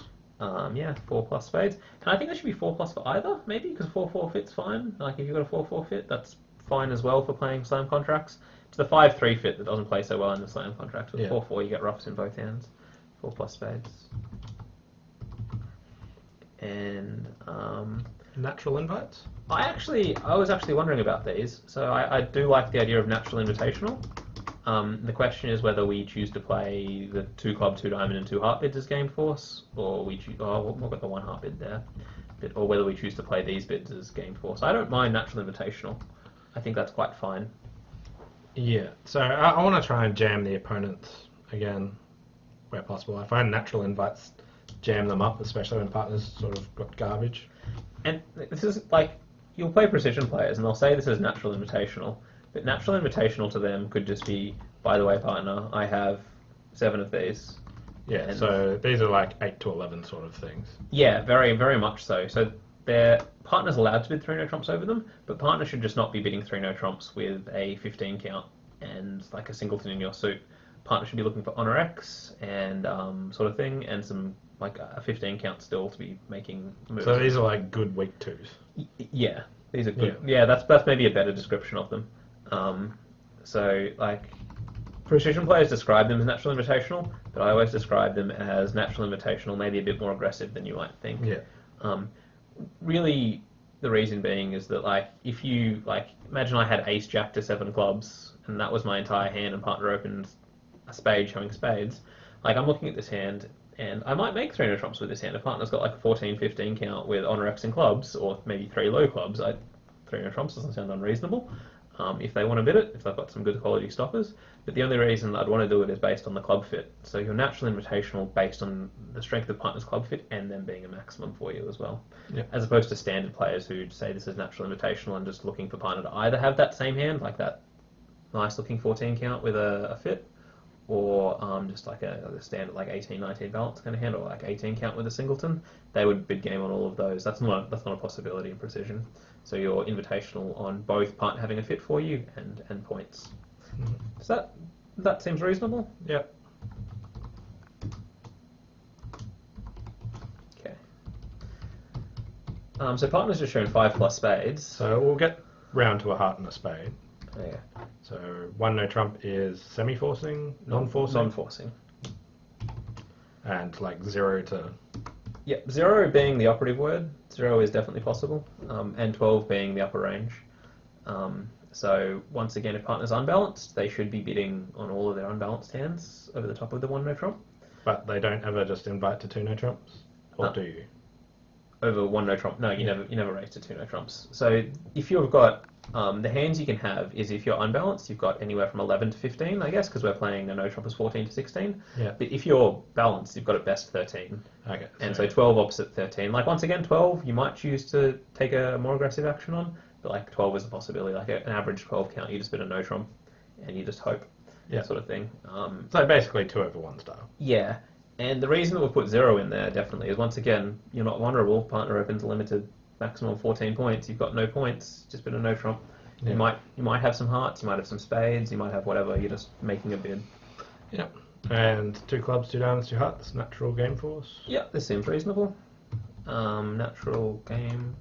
Yeah, 4+ spades. And I think there should be 4+ for either, maybe, because 4-4 fit's fine. Like if you've got a 4-4 fit, that's fine as well for playing slam contracts. It's the 5-3 fit that doesn't play so well in the slam contract. With 4-4 you get roughs in both hands. 4+ spades. And Natural invites? I was actually wondering about these. So I do like the idea of natural invitational. The question is whether we choose to play the 2 club, 2 diamond, and 2 heart bids as game force, or we've got the 1 heart bid there, or whether we choose to play these bids as game force. I don't mind natural invitational. I think that's quite fine. Yeah. So I want to try and jam the opponents again where possible. I find natural invites jam them up, especially when partners sort of got garbage. And this is like, you'll play precision players and they'll say this is natural invitational, but natural invitational to them could just be, by the way, partner, I have 7 of these. Yeah, and so these are like 8 to 11 sort of things. Yeah, very, very much so. So their partner's allowed to bid 3 no trumps over them, but partner should just not be bidding 3 no trumps with a 15 count and like a singleton in your suit. Partner should be looking for honor X and sort of thing, and some like a 15 count still to be making moves. So these are like good weak 2s. Yeah, these are good. Yeah, that's maybe a better description of them. So like precision players describe them as natural invitational, but I always describe them as natural invitational, maybe a bit more aggressive than you might think. Yeah. Really, the reason being is that like if you like imagine I had ace jack to 7 clubs and that was my entire hand, and partner opened a spade showing spades. Like I'm looking at this hand and I might make 3 no trumps with this hand. If partner's got like a 14-15 count with honor X and clubs, or maybe 3 low clubs, 3 no trumps doesn't sound unreasonable. If they want to bid it, if they've got some good quality stoppers. But the only reason I'd want to do it is based on the club fit. So your natural invitational based on the strength of partner's club fit and them being a maximum for you as well. Yeah. As opposed to standard players who say this is natural invitational and just looking for partner to either have that same hand, like that nice looking 14 count with a fit, or just like a standard like 18-19 balance kind of hand, or like 18 count with a singleton. They would bid game on all of those. That's not a possibility in precision. So you're invitational on both partner having a fit for you and points. Mm-hmm. So that seems reasonable? Yep. Okay. So partner's just shown 5 plus spades. So we'll get round to a heart and a spade. Yeah. So 1 no trump is semi-forcing, non-forcing? Non-forcing. And like 0 to... Yep, 0 being the operative word. 0 is definitely possible. And 12 being the upper range. So once again, if partner's unbalanced, they should be bidding on all of their unbalanced hands over the top of the 1 no trump. But they don't ever just invite to 2 no trumps? Or do you? Over 1 no trump. No, you never raise to 2 no trumps. So if you've got the hands you can have is if you're unbalanced, you've got anywhere from 11 to 15, I guess, because we're playing a no trump is 14 to 16. Yeah. But if you're balanced, you've got at best 13. Okay. And so 12 opposite 13. Like once again, 12 you might choose to take a more aggressive action on, but like 12 is a possibility. Like an average 12 count, you just bid a no trump, and you just hope, sort of thing. So basically 2 over 1 style. Yeah. And the reason that we've put 0 in there definitely is, once again, you're not vulnerable. Partner opens a limited maximum 14 points. You've got no points, just been a no trump. Yeah. You might have some hearts, you might have some spades, you might have whatever. You're just making a bid. Yep. And 2 clubs, 2 diamonds, 2 hearts. Natural game force. Yep, this seems reasonable. Natural game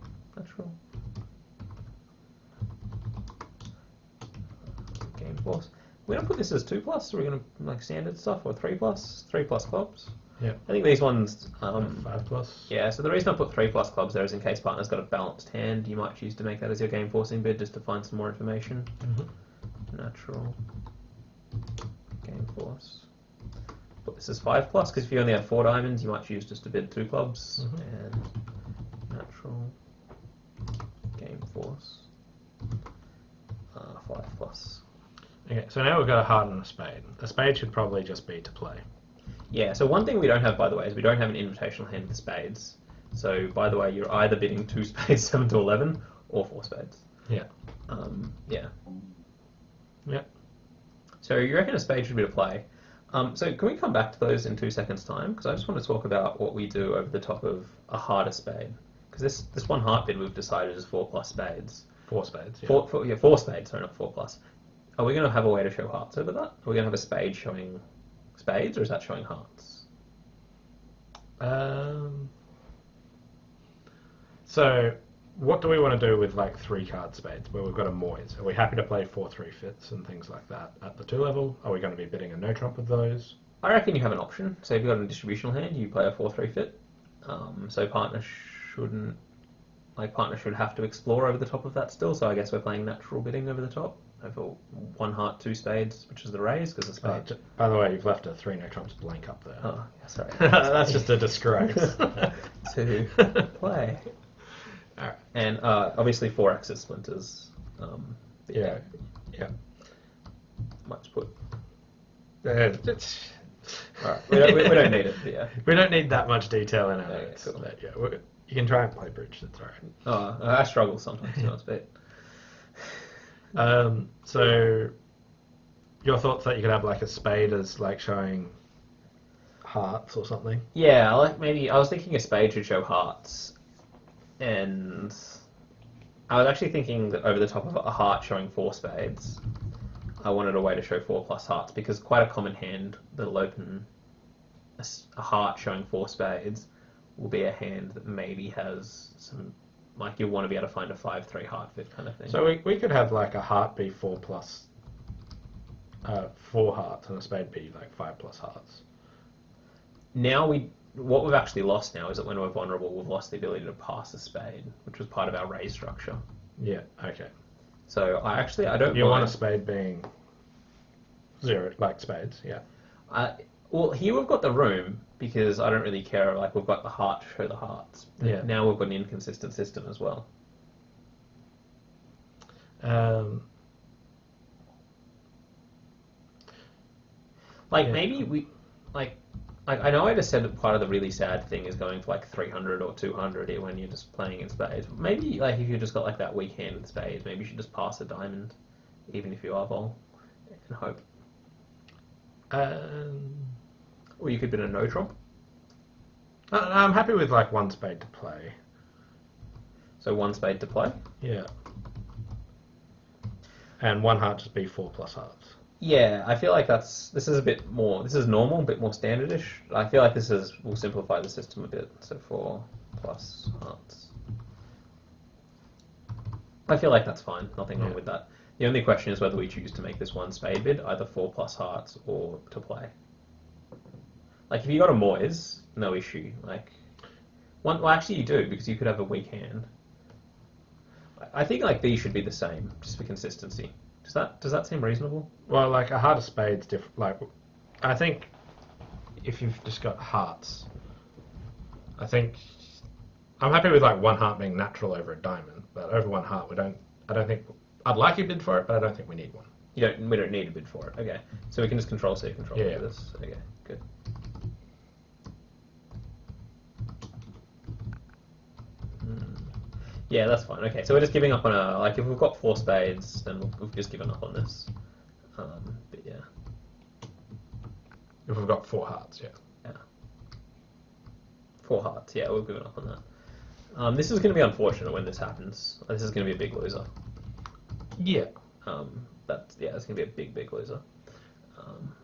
force. We're gonna put this as 2 plus, or we're gonna like standard stuff, or 3 plus? 3 plus clubs. Yeah. I think these ones 5 plus. Yeah, so the reason I put 3 plus clubs there is in case partner's got a balanced hand, you might choose to make that as your game forcing bid just to find some more information. Natural game force. Put this as 5 plus, because if you only have 4 diamonds, you might choose just to bid 2 clubs. And natural game force 5 plus. Okay, so now we've got a heart and a spade. The spade should probably just be to play. Yeah, so one thing we don't have, by the way, is we don't have an invitational hand with spades. So, by the way, you're either bidding 2 spades, 7 to 11, or 4 spades. Yeah. Yeah. Yeah. So you reckon a spade should be to play. So can we come back to those in 2 seconds' time? Because I just want to talk about what we do over the top of a harder spade. Because this one heart bid we've decided is 4 plus spades. 4 spades, yeah. 4 spades, sorry, not 4 plus. Are we going to have a way to show hearts over that? Are we going to have a spade showing spades, or is that showing hearts? So, what do we want to do with like 3 card spades where we've got a moise? Are we happy to play 4-3 fits and things like that at the 2 level? Are we going to be bidding a no trump with those? I reckon you have an option. So if you've got a distributional hand, you play a 4-3 fit. So partner should have to explore over the top of that still. So I guess we're playing natural bidding over the top. Over 1 heart, 2 spades, which is the raise, because the spade. By the way, you've left a 3 no trumps blank up there. Oh, yeah, sorry. That's just a disgrace. To play. All right. And obviously 4 exit splinters. Yeah. Much put. It's... Right. We don't need it. Yeah. We don't need that much detail in our Okay, notes. cool. But yeah, you can try and play bridge. That's all right. I struggle sometimes to be honest, but. So, your thoughts that you could have like a spade as like showing hearts or something? Yeah, I was thinking a spade should show hearts, and I was actually thinking that over the top of a heart showing 4 spades, I wanted a way to show 4 plus hearts, because quite a common hand that'll open a heart showing 4 spades will be a hand that maybe has some. Like, you'll want to be able to find a 5-3 heart fit kind of thing. So we could have like a heart be 4 plus 4 hearts, and a spade be like 5 plus hearts. Now what we've actually lost now is that when we're vulnerable, we've lost the ability to pass a spade, which was part of our raise structure. Yeah. Okay. So I don't. You want a spade being 0, like spades? Yeah. Well, here we've got the room, because I don't really care. Like, we've got the heart to show the hearts. Yeah. Now we've got an inconsistent system as well. Maybe we like I know I just said that part of the really sad thing is going for like 300 or 200 when you're just playing in spades. Maybe like if you just got like that weak hand with spades, maybe you should just pass a diamond, even if you are vol, and hope. Or you could bid a no trump. I'm happy with like 1 spade to play. So 1 spade to play? Yeah. And 1 heart just be 4 plus hearts. Yeah, I feel like this is a bit more, this is normal, a bit more standardish. I feel like will simplify the system a bit. So 4 plus hearts. I feel like that's fine. Nothing wrong Yeah. with that. The only question is whether we choose to make this one spade bid, either 4 plus hearts or to play. Like, if you got a Moise, no issue. Like, one. Well, actually, you do because you could have a weak hand. I think like these should be the same, just for consistency. Does that seem reasonable? Well, like a heart of spades, different. Like, I think if you've just got hearts, I think I'm happy with like one heart being natural over a diamond, but over one heart, I don't think. I'd like a bid for it, but I don't think we need one. We don't need a bid for it. Okay, so we can just control C, control Yeah. this. Okay, good. Yeah, that's fine. Okay, so we're just giving up on a like if we've got 4 spades, then we've just given up on this. But yeah, If we've got 4 hearts, yeah. yeah, 4 hearts. Yeah, we've given up on that. This is going to be unfortunate when this happens. This is going to be a big loser. Yeah. It's going to be a big loser.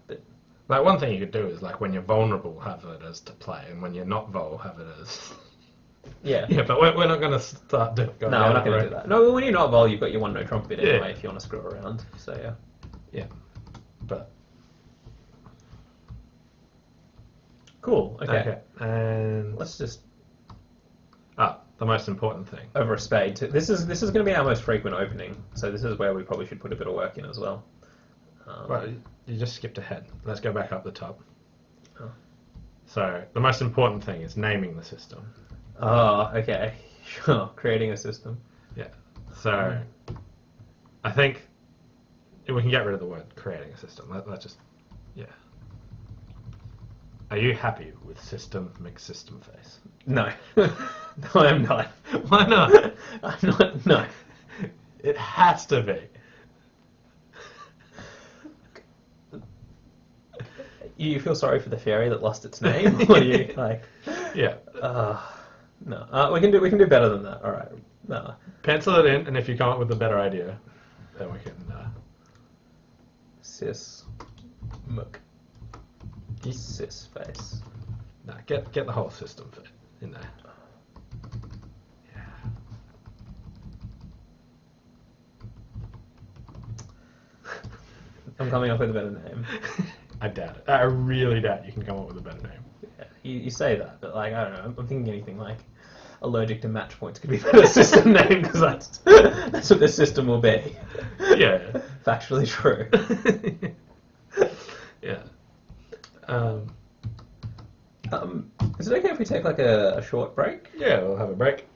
But Like one thing you could do is like when you're vulnerable, have it as to play, and when you're not vul, have it as. yeah. Yeah, but we're not going to start doing. No, we're not going to do that. No, when you're not vol, you've got your 1 no trump bid Yeah. anyway if you want to screw around. So yeah. Yeah, but Cool. Okay. and Let's just the most important thing. over a spade. This is going to be our most frequent opening, so this is where we probably should put a bit of work in as well. Well, you just skipped ahead. Let's go back up the top. Oh. So the most important thing is naming the system. Oh, okay. Sure. Creating a system. Yeah. So I think we can get rid of the word creating a system. Let's just Are you happy with system McSystem face? No. No, I'm not. Why not? I'm not. No. It has to be. You feel sorry for the fairy that lost its name? Or do you like? Yeah. No. We can do better than that. All right. No. Pencil it in, and if you come up with a better idea, then we can. Cis. Muck. Cis face. No, get the whole system fit in there. Yeah. I'm coming up with a better name. I doubt it. I really doubt you can come up with a better name. Yeah, you say that, but like I don't know. I'm thinking anything like allergic to match points could be a better system name because that's what this system will be. Yeah. Factually true. Yeah. Is it okay if we take like a short break? Yeah, we'll have a break.